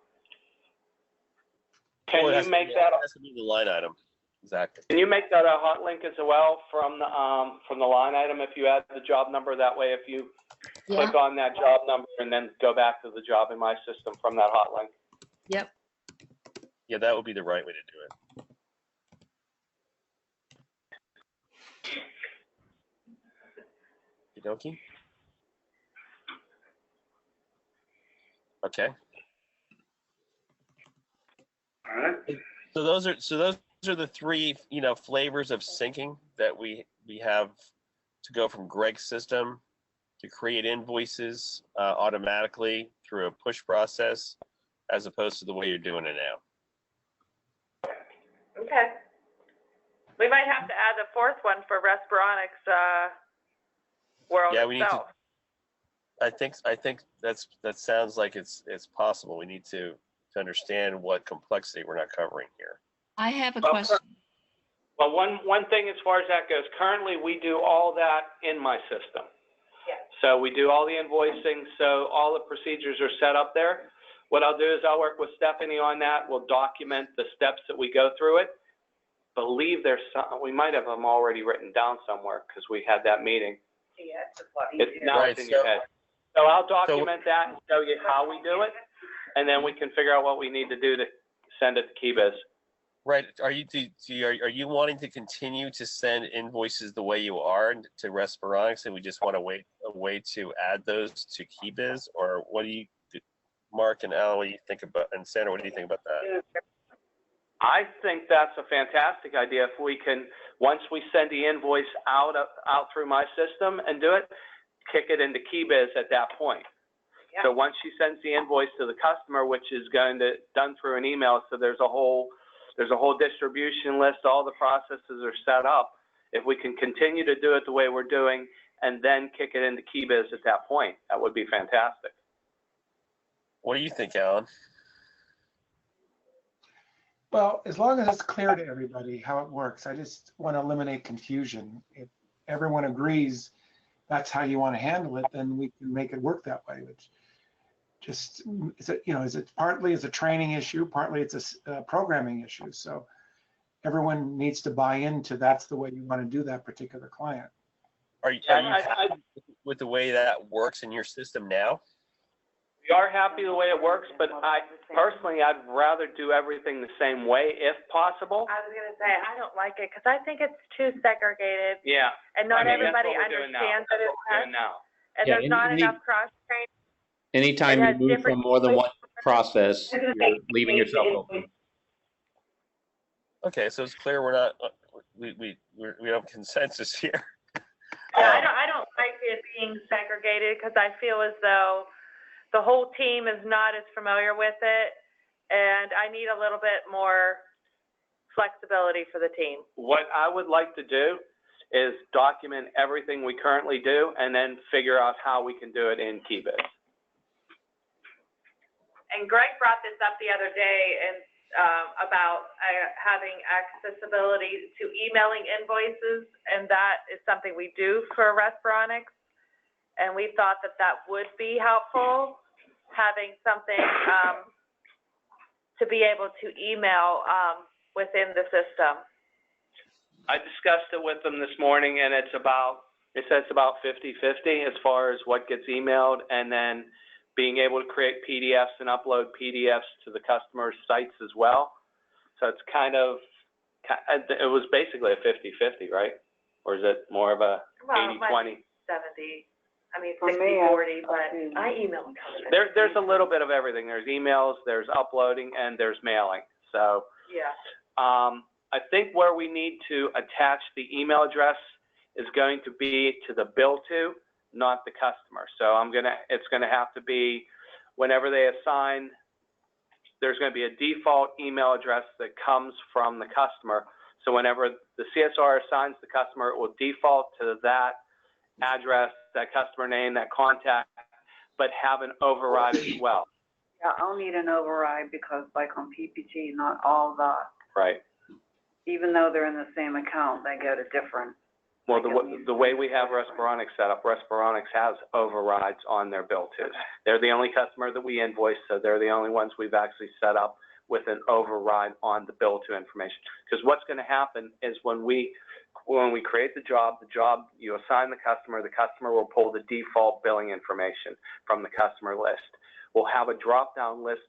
Can you make that? It has to be the line item. Exactly. Can you make that a hot link as well from the line item if you add the job number? That way, if you click on that job number and then go back to the job in my system from that hot link. Yep. Yeah, that would be the right way to do it. Okie dokie. Okay. All right. So those are the three, flavors of syncing that we have to go from Greg's system to create invoices automatically through a push process, as opposed to the way you're doing it now. Okay. We might have to add a fourth one for Respironics world Yeah, we need itself. to. I think that sounds like it's possible. We need to understand what complexity we're not covering here. I have a question. Well, one thing as far as that goes, currently we do all that in my system. Yeah. So we do all the invoicing, so all the procedures are set up there. What I'll do is I'll work with Stephanie on that. We'll document the steps that we go through it. Believe there's some, we might have them already written down somewhere because we had that meeting. Yeah, it's a lot It's easier. now Right, it's in your head. So I'll document that and show you how we do it, and then we can figure out what we need to do to send it to KiBiz. Right. Are you wanting to continue to send invoices the way you are to Respironics, and we just want to wait a way to add those to KiBiz, or what do you, Mark and Alan, what do you think about, and Sandra, what do you think about that? I think that's a fantastic idea. If we can, once we send the invoice out through my system and do it, kick it into KiBiz at that point. Yeah. So once she sends the invoice to the customer, which is done through an email, so there's a whole distribution list, all the processes are set up. If we can continue to do it the way we're doing and then kick it into KiBiz at that point, that would be fantastic. What do you think, Alan? Well, as long as it's clear to everybody how it works, I just want to eliminate confusion. If everyone agrees that's how you want to handle it, then we can make it work that way. Which just is it partly it's a training issue, partly it's a programming issue. So everyone needs to buy into that's the way you want to do that particular client. Are you happy with the way that works in your system now? We are happy the way it works, but I'd rather do everything the same way if possible. I was going to say, I don't like it because I think it's too segregated. Yeah. And not that's everybody what we're doing now. understands that That's it's what we're doing now. and Yeah, there's not enough cross-training. Anytime It has you move different from more than one process, you're leaving yourself open. Okay, so it's clear we're not we have consensus here. Yeah, I don't like it being segregated because I feel as though the whole team is not as familiar with it, and I need a little bit more flexibility for the team. What I would like to do is document everything we currently do and then figure out how we can do it in KiBiz. And Greg brought this up the other day and about having accessibility to emailing invoices, and that is something we do for Respironics. And we thought that would be helpful, having something to be able to email within the system. I discussed it with them this morning, and it says about 50-50 as far as what gets emailed, and then being able to create PDFs and upload PDFs to the customer's sites as well. So it's it was basically a 50-50, right? Or is it more of a 80-20? 70. I mean, For 60, me, 40, but I email. There's a little bit of everything. There's emails, there's uploading, and there's mailing. So Yeah. I think where we need to attach the email address is going to be to the bill to, not the customer. So it's gonna have to be whenever they assign, there's gonna be a default email address that comes from the customer. So whenever the CSR assigns the customer, it will default to that address, that customer name, that contact, but have an override as well. Yeah, I'll need an override because like on PPG, not all Right. even though they're in the same account, they go to different. Well, the way we have Respironics set up, Respironics has overrides on their bill too. They're the only customer that we invoice, so they're the only ones we've actually set up with an override on the bill to information. Because what's going to happen is when we create the job, you assign the customer will pull the default billing information from the customer list. We'll have a drop-down list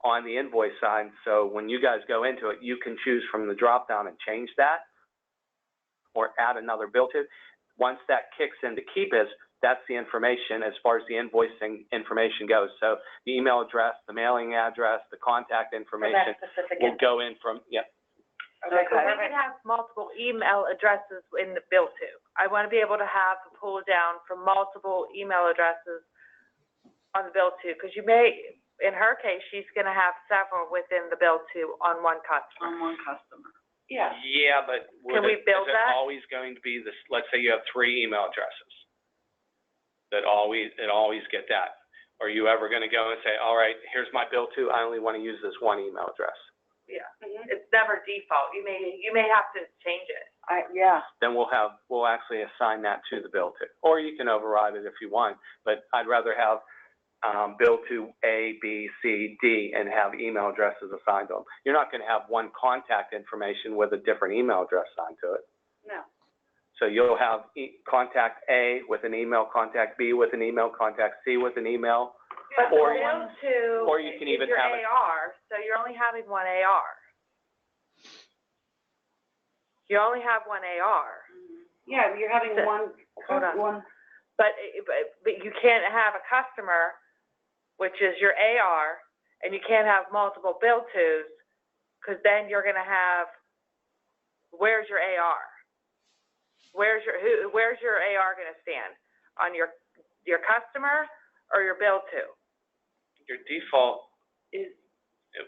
on the invoice side, so when you guys go into it, you can choose from the drop-down and change that or add another bill to. Once that kicks into KiBiz, that's the information as far as the invoicing information goes. So the email address, the mailing address, the contact information will go in from, Okay, so we can have multiple email addresses in the bill too. I want to be able to have the pull down from multiple email addresses on the bill too, because you may, in her case, she's going to have several within the bill too on one customer. On one customer. Yeah. Yeah, but Can we build is it that? always going to be this? Let's say you have 3 email addresses that always get that. Are you ever going to go and say, all right, here's my bill too, I only want to use this one email address? Yeah, it's never default. You may have to change it. Then we'll actually assign that to the bill to, or you can override it if you want. But I'd rather have bill to A, B, C, D, and have email addresses assigned to them. You're not going to have one contact information with a different email address assigned to it. No. So you'll have contact A with an email, contact B with an email, contact C with an email. But or you can even your have AR, so you're only having one AR. You only have one AR. Yeah, you're having one. Hold on. One. But you can't have a customer, which is your AR, and you can't have multiple bill tos, because then you're going to have, where's your AR? Where's your AR going to stand? On your customer or your bill to? Your default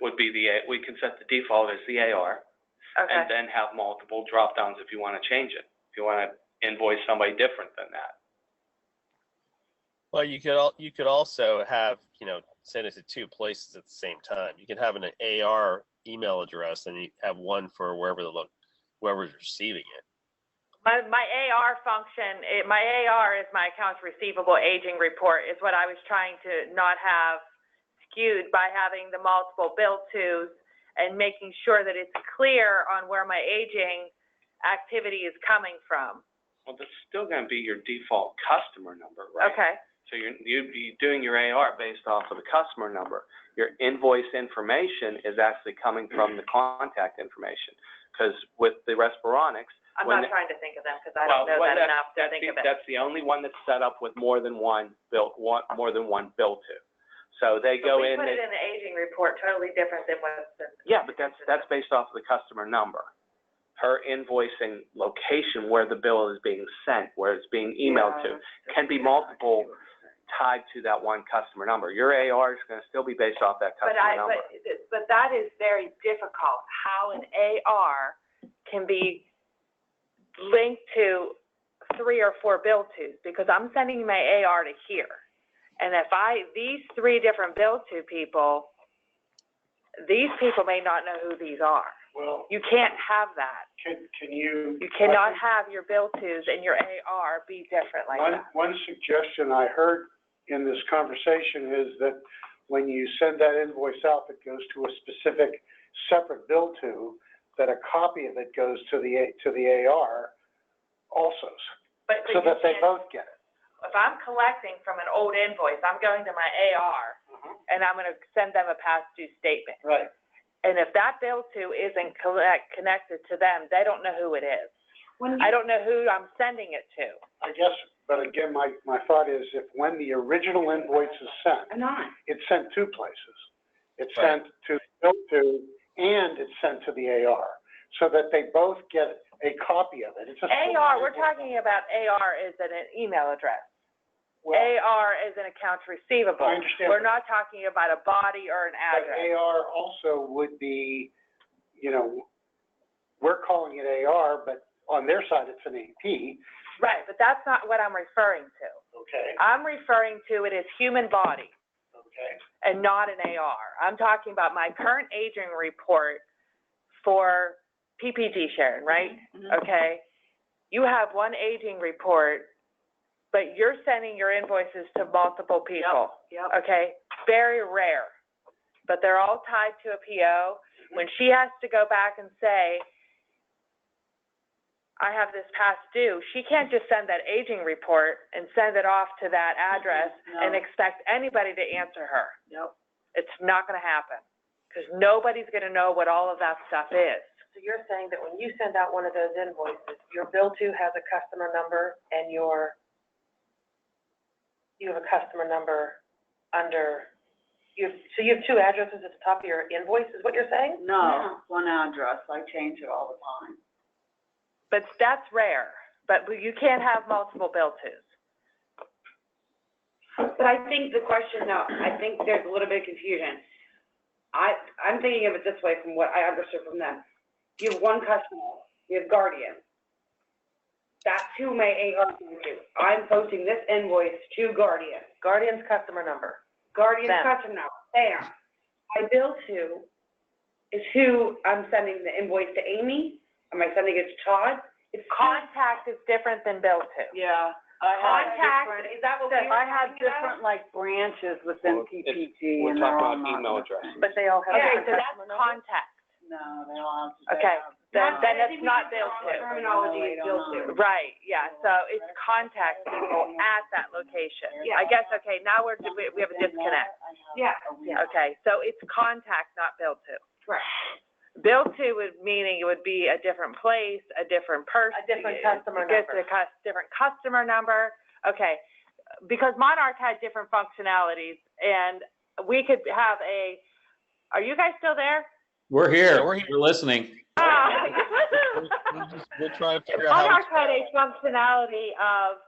would be we can set the default as the AR, Okay. and then have multiple drop downs if you want to change it. If you want to invoice somebody different than that. Well, you could also have, send it to 2 places at the same time. You can have an AR email address and you have one for whoever's receiving it. My AR function, my AR is my accounts receivable aging report, is what I was trying to not have skewed by having the multiple bill tos and making sure that it's clear on where my aging activity is coming from. Well, that's still going to be your default customer number, right? Okay. So you'd be doing your AR based off of the customer number. Your invoice information is actually coming from the contact information. Because with the Respironics, I'm not trying to think of them because I don't know that enough to think of it. That's the only one that's set up with more than one bill to. So they go in. We put it in the aging report, totally different than what's in. Yeah, but that's based off of the customer number. Her invoicing location where the bill is being sent, where it's being emailed to, can be multiple tied to that one customer number. Your AR is going to still be based off that customer number. But that is very difficult, how an AR can be linked to 3 or 4 bill tos, because I'm sending my AR to here. And if these 3 different bill to people, these people may not know who these are. Well, you can't have that. Can you? You cannot have your bill tos and your AR be different like that. One suggestion I heard in this conversation is that when you send that invoice out that goes to a specific separate bill to, that a copy of it goes to the AR also, so that they both get it. If I'm collecting from an old invoice, I'm going to my AR and I'm going to send them a past due statement. Right. And if that bill to isn't connected to them, they don't know who it is. I don't know who I'm sending it to. I guess, but again, my thought is when the original invoice is sent, it's sent 2 places. It's sent to the bill to and it's sent to the AR, so that they both get a copy of it. It's AR, we're talking about AR as an email address. Well, AR is an accounts receivable. I understand. We're not talking about a body or an address. But AR also would be, we're calling it AR, but on their side it's an AP. Right, but that's not what I'm referring to. Okay. I'm referring to it as human body. Okay. And not an AR. I'm talking about my current aging report for PPG, Sharon, right? Okay. You have one aging report, but you're sending your invoices to multiple people. Yep. Okay. Very rare but they're all tied to a PO. When she has to go back and say, I have this past due, she can't just send that aging report and send it off to that address and expect anybody to answer her. Nope. It's not going to happen because nobody's going to know what all of that stuff is. So you're saying that when you send out one of those invoices, your bill to has a customer number and you have a customer number under, so you have two addresses at the top of your invoice, is what you're saying? No, one address, I change it all the time. But that's rare. But you can't have multiple bill tos. But I think the question, though, I think there's a little bit of confusion. I'm thinking of it this way from what I understood from them. You have one customer, you have Guardian. That's who my AR is to. I'm posting this invoice to Guardian. Guardian's customer number. Guardian's Them. customer number, there. My bill to is who I'm sending the invoice to Amy. Am I sending it to Todd? It's Contact is different than bill to. Yeah. Contact, is that what we were I have talking about? different, like, branches within PPG, We're and they're all talking about not email the addresses. same. But they all have Okay, so different that's customer numbers? contact. No, they all have. Okay, No, then I it's think we not did the bill wrong to. terminology is bill to. Right, yeah, so it's contact people at that location. Yeah. I guess, okay, now we have a disconnect. Yeah. Okay, so it's contact, not bill to. Right. Bill to would meaning it would be a different place, a different person. A different customer Just number. a different customer number. Okay, because Monarch had different functionalities, and we could have are you guys still there? We're here. Yeah, we're here. We're listening. We'll try and figure out how Monarch had a functionality of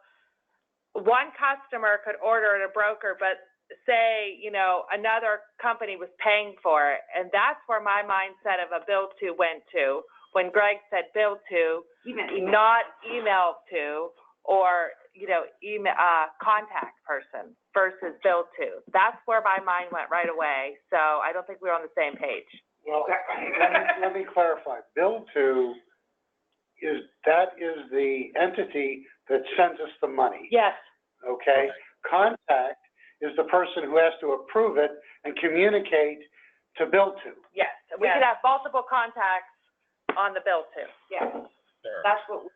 one customer could order at a broker, but say, another company was paying for it. And that's where my mindset of a bill to went to when Greg said bill to, not email to, or, email, contact person versus bill to. That's where my mind went right away. So I don't think we were on the same page. Well, let me clarify. Bill to is the entity that sends us the money. Yes. Okay? Contact is the person who has to approve it and communicate to bill to. Yes, we could have multiple contacts on the bill to. Yeah, Sure. that's what we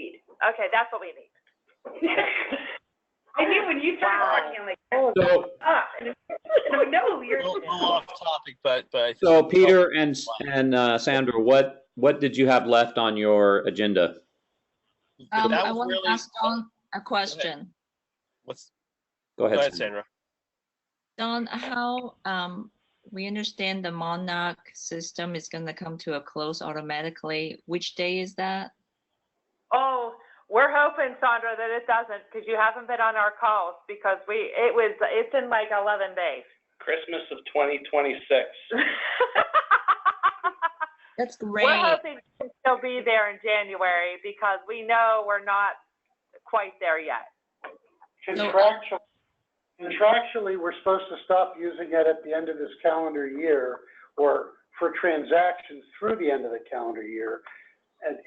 need. Okay, that's what we need. I knew when you started talking, I'm like, So, no, you're. A little off topic, but I think so Peter and Sandra, what did you have left on your agenda? that I was want really to ask Dawn a question. Go Go ahead, ahead, Sandra. Sandra. Dawn, how we understand the Monarch system is going to come to a close automatically. Which day is that? Oh, we're hoping, Sandra, that it doesn't, because you haven't been on our calls, because it's in like 11 days. Christmas of 2026. That's great. We're hoping to still be there in January, because we know we're not quite there yet. Contractually, we're supposed to stop using it at the end of this calendar year, or for transactions through the end of the calendar year.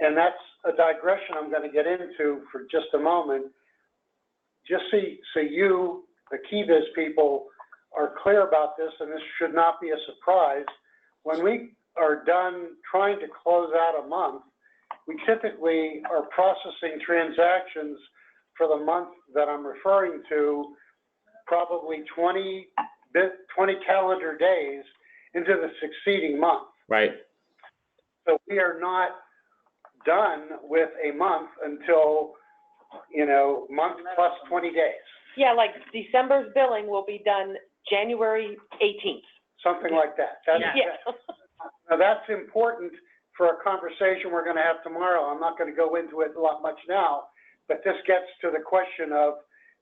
And that's a digression I'm going to get into for just a moment. Just so you, the KiBiz people, are clear about this, and this should not be a surprise. When we are done trying to close out a month, we typically are processing transactions for the month that I'm referring to, probably 20 calendar days into the succeeding month. Right. So we are not done with a month until, month plus 20 days, Yeah, like December's billing will be done January 18th. something like that. Now that's important for a conversation we're going to have tomorrow. I'm not going to go into it much now, but this gets to the question of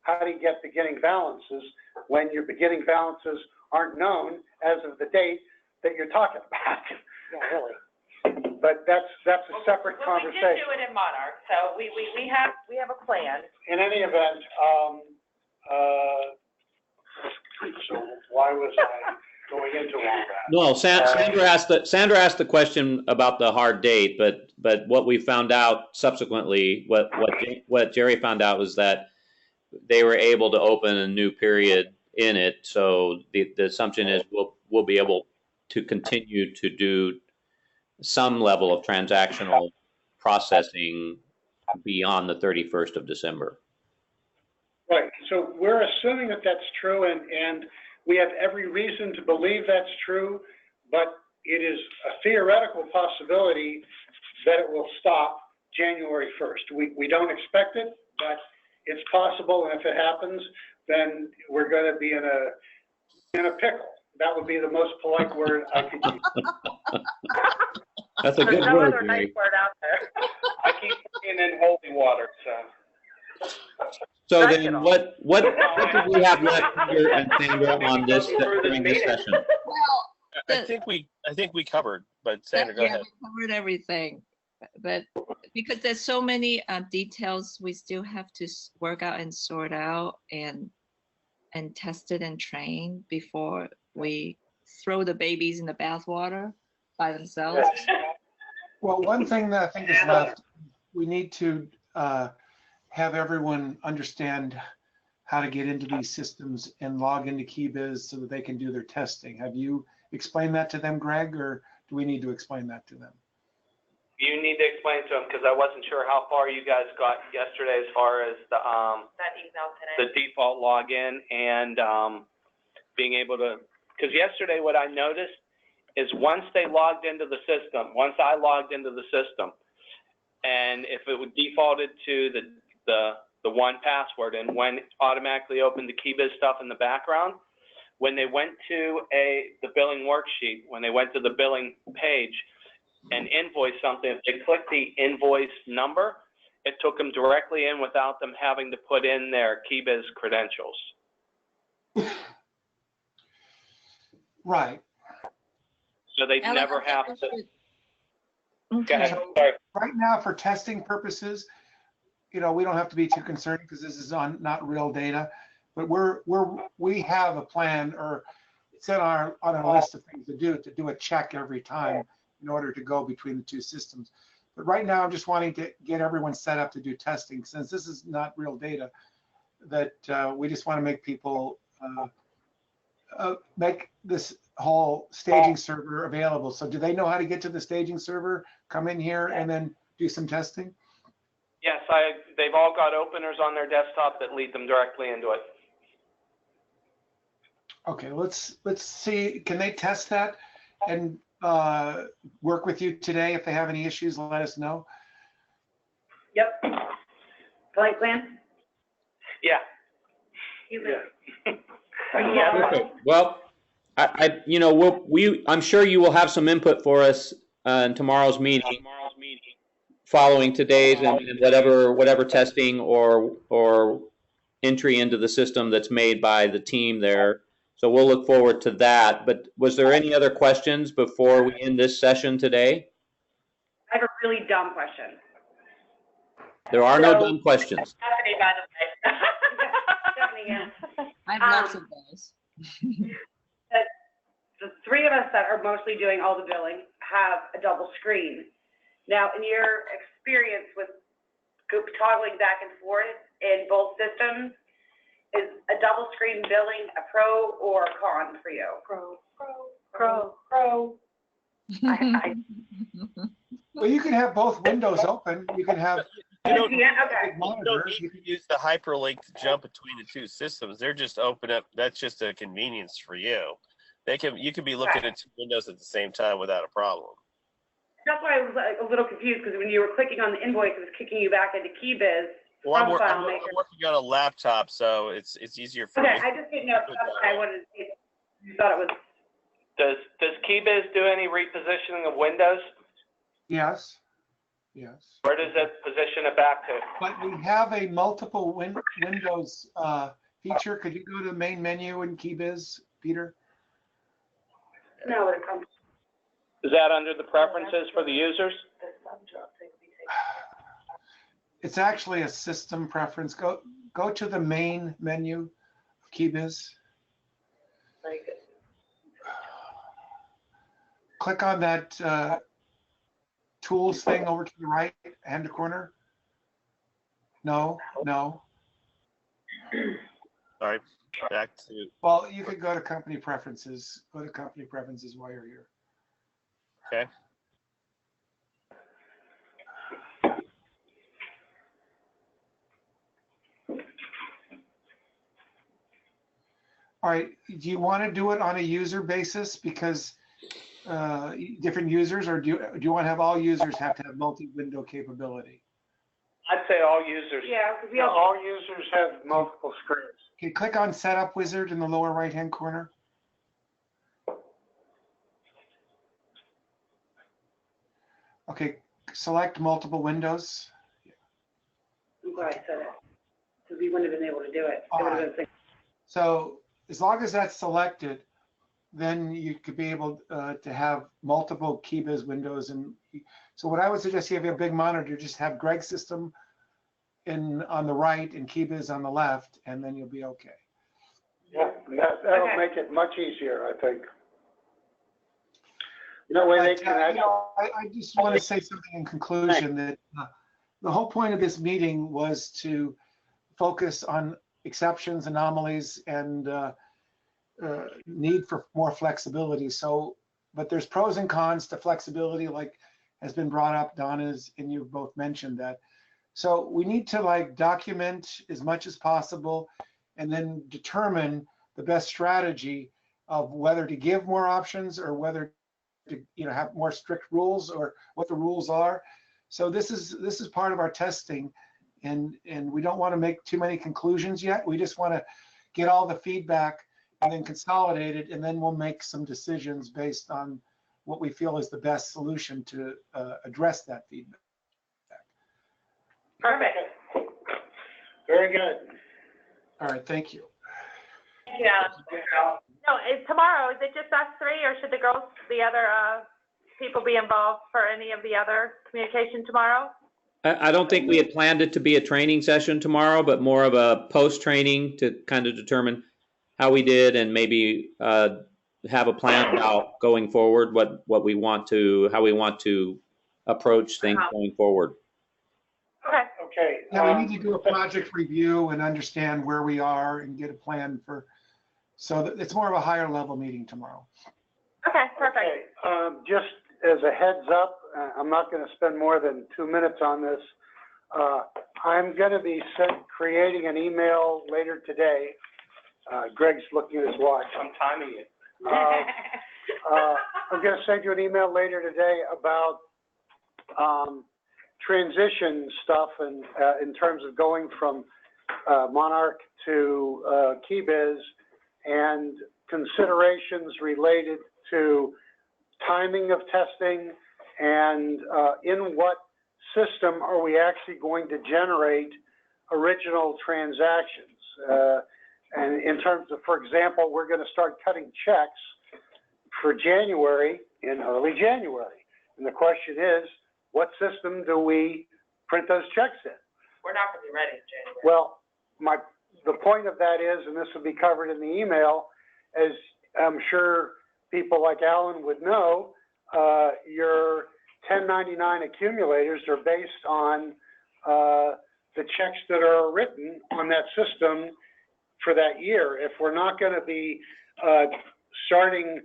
how do you get beginning balances when your beginning balances aren't known as of the date that you're talking about. Yeah, really. But that's a separate conversation. We did do it in Monarch, so we have a plan. In any event, so why was I going into all that? No, Sandra asked the question about the hard date, but what we found out subsequently, what Jerry found out was that they were able to open a new period in it. So the assumption is we'll be able to continue to do some level of transactional processing beyond the 31st of December. Right. So we're assuming that that's true, and we have every reason to believe that's true, but it is a theoretical possibility that it will stop January 1st. We don't expect it, but it's possible, and if it happens, then we're going to be in a pickle. That would be the most polite word I could use. That's a good There's no word, other Gary. nice word out there. I keep putting in holy water, so. So then what do we have left here and Sandra on this during this session? Well, I think we covered, but Sandra, go ahead. we covered everything, but because there's so many details we still have to work out and sort out and test it and train before we throw the babies in the bathwater by themselves. Well, one thing that I think is left, we need to have everyone understand how to get into these systems and log into KiBiz so that they can do their testing. Have you explained that to them, Greg, or do we need to explain that to them? You need to explain to them, because I wasn't sure how far you guys got yesterday as far as the That email today. the default login and being able to, because yesterday what I noticed is once they logged into the system, once I logged into the system, and if it would defaulted to the one password and when it automatically opened the KiBiz stuff in the background, when they went to the billing worksheet, when they went to the billing page and invoice something, if they clicked the invoice number, it took them directly in without them having to put in their KiBiz credentials. Right. So they Alan, never have to. Go Okay. ahead. Sorry. Right now, for testing purposes, we don't have to be too concerned because this is on not real data, but we have a plan, or it's on our list of things to do a check every time in order to go between the two systems. But right now, I'm just wanting to get everyone set up to do testing, since this is not real data, that we just want to make people make this whole staging server available. So do they know how to get to the staging server, come in here, and then do some testing? Yes, they've all got openers on their desktop that lead them directly into it. Okay, let's see. Can they test that and work with you today? If they have any issues, let us know. Yep. Flight plan? Yeah. Perfect. Well, I'm sure you will have some input for us in tomorrow's meeting, following today's and whatever testing or entry into the system that's made by the team there. So we'll look forward to that. But was there any other questions before we end this session today? I have a really dumb question. There are no dumb questions. Stephanie, by the way. Stephanie, yeah. I have lots of those. The three of us that are mostly doing all the billing have a double screen. Now, in your experience with toggling back and forth in both systems, is a double screen billing a pro or a con for you? Pro. Well, you can have both windows open. You can have You don't, Yeah, okay. you don't need to use the hyperlink to jump between the two systems. They're just open up. That's just a convenience for you. You can be looking at two windows at the same time without a problem. That's why I was a little confused, because when you were clicking on the invoice, it was kicking you back into KiBiz. Well, I'm working on a laptop, so it's easier for Okay, me. I just didn't know if that's what I wanted to see. You thought it was. Does KiBiz do any repositioning of windows? yes. Where does it position it back to? But we have a multiple windows feature. Could you go to the main menu in KiBiz, Peter? No, it comes. Is that under the preferences for the users? It's actually a system preference. Go to the main menu of KiBiz. Very good. Click on that tools thing over to the right hand corner. No. All right, back to. Well, you could go to company preferences. Go to company preferences while you're here. Okay. All right, do you want to do it on a user basis because different users, or do you want to have all users have to have multi-window capability? I'd say all users. Yeah, because we All users have multiple screens. Okay, click on Setup Wizard in the lower right-hand corner. Okay, select multiple windows. I'm glad I said it, because we wouldn't have been able to do it. It would have been. So as long as that's selected, then you could be able to have multiple KiBiz windows. And so what I would suggest, if you have a big monitor, just have Greg's system on the right and KiBiz on the left, and then you'll be okay. Yeah, that'll Okay. make it much easier, I think. That way they But, can actually. I just want to say something in conclusion that the whole point of this meeting was to focus on exceptions, anomalies, and need for more flexibility. So, but there's pros and cons to flexibility, like has been brought up, Donna's, and you've both mentioned that. So we need to like document as much as possible and then determine the best strategy of whether to give more options or whether to have more strict rules or what the rules are. So this is part of our testing, and we don't want to make too many conclusions yet. We just want to get all the feedback and then consolidate it, and then we'll make some decisions based on what we feel is the best solution to address that feedback. Perfect. Very good. All right, thank you. Yeah. No, it's tomorrow. Is it just us three, or should the other people be involved for any of the other communication tomorrow? I don't think we had planned it to be a training session tomorrow, but more of a post-training to kind of determine how we did and maybe have a plan about going forward, how we want to approach things going forward. Okay. Okay. Yeah, we need to do a project review and understand where we are and get a plan so that it's more of a higher level meeting tomorrow. Okay, perfect. Okay, just as a heads up, I'm not going to spend more than 2 minutes on this. I'm going to be creating an email later today. Greg's looking at his watch. I'm timing it. I'm going to send you an email later today about transition stuff and in terms of going from Monarch to KiBiz and considerations related to timing of testing and in what system are we actually going to generate original transactions. And in terms of, for example, we're going to start cutting checks for January in early January. And the question is, what system do we print those checks in? We're not going to be ready in January. Well, the point of that is, and this will be covered in the email, as I'm sure people like Alan would know, your 1099 accumulators are based on the checks that are written on that system for that year. If we're not going to be starting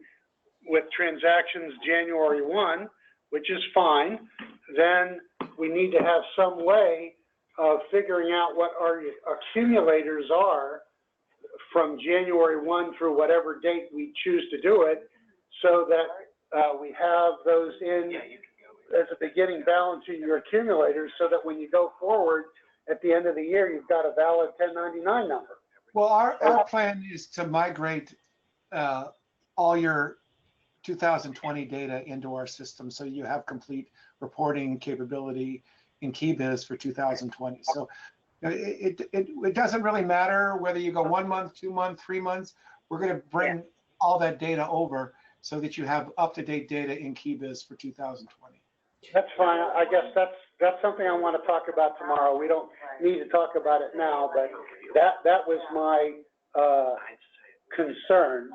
with transactions January 1, which is fine, then we need to have some way of figuring out what our accumulators are from January 1 through whatever date we choose to do it, so that we have those in as a beginning balance in your accumulators, so that when you go forward at the end of the year, you've got a valid 1099 number. Well, our plan is to migrate all your 2020 data into our system, so you have complete reporting capability in KiBiz for 2020. So it doesn't really matter whether you go 1 month, 2 months, 3 months. We're going to bring all that data over so that you have up-to-date data in KiBiz for 2020. That's fine. I guess that's something I want to talk about tomorrow. We don't need to talk about it now, but that was my concern,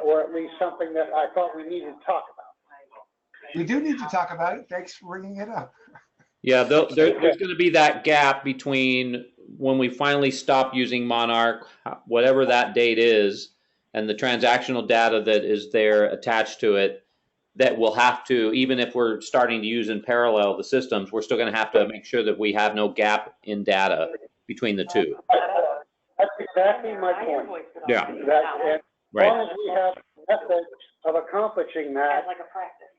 or at least something that I thought we needed to talk about. We do need to talk about it. Thanks for bringing it up. Yeah, there's going to be that gap between when we finally stop using Monarch, whatever that date is, and the transactional data that is there attached to it, that we'll have to, even if we're starting to use in parallel the systems, we're still going to have to make sure that we have no gap in data between the two. That's exactly my point. Yeah. As long as we have methods of accomplishing that,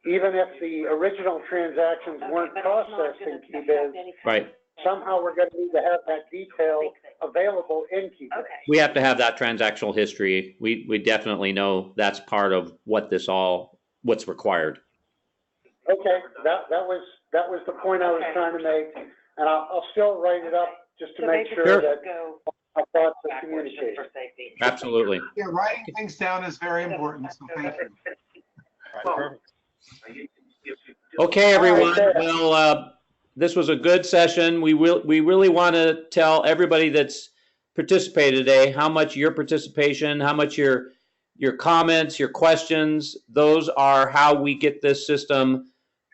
even if the original transactions weren't processed in KiBiz, Right. somehow we're going to need to have that detail available in KiBiz. We have to have that transactional history. We definitely know that's part of what's required. Okay, that was the point I was trying to make, and I'll still write it up just to make sure that my thoughts are communicated. Absolutely. Yeah, writing things down is very important, so thank you. All right, perfect. Okay, everyone. Well, this was a good session. We really want to tell everybody that's participated today how much your participation, how much your comments, your questions, those are how we get this system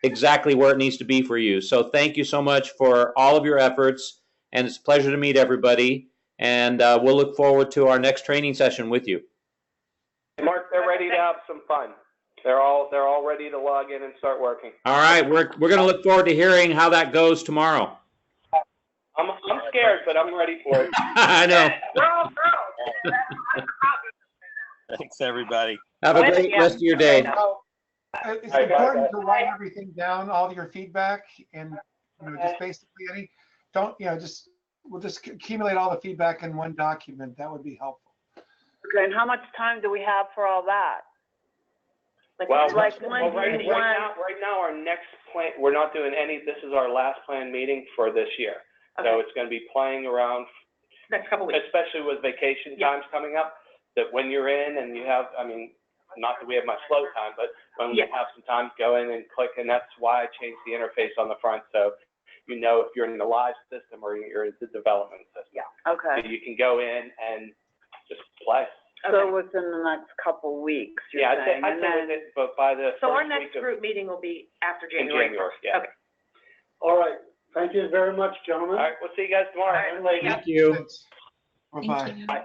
exactly where it needs to be for you. So thank you so much for all of your efforts, and it's a pleasure to meet everybody. And we'll look forward to our next training session with you. Mark, they're ready to have some fun. They're all ready to log in and start working. All right, we're going to look forward to hearing how that goes tomorrow. I'm scared, but I'm ready for it. I know. Thanks, everybody. Have a great rest of your day. It's important to write everything down, all your feedback, and just basically we'll just accumulate all the feedback in one document. That would be helpful. Okay, and how much time do we have for all that? Right now our next plan, we're not doing any, this is our last planned meeting for this year. Okay. So it's going to be playing around next couple weeks, especially with vacation times coming up, that when you're in and you have, not that we have much slow time, but when we have some time, go in and click, and that's why I changed the interface on the front, so you know if you're in the live system or you're in the development system. Yeah. Okay. So you can go in and just play. So within the next couple weeks, you're saying? I'd say but by the so our next group meeting will be after January. In January, yeah. Okay. All right. Thank you very much, gentlemen. All right, we'll see you guys tomorrow. Thank you. Bye-bye. Thank you. Bye.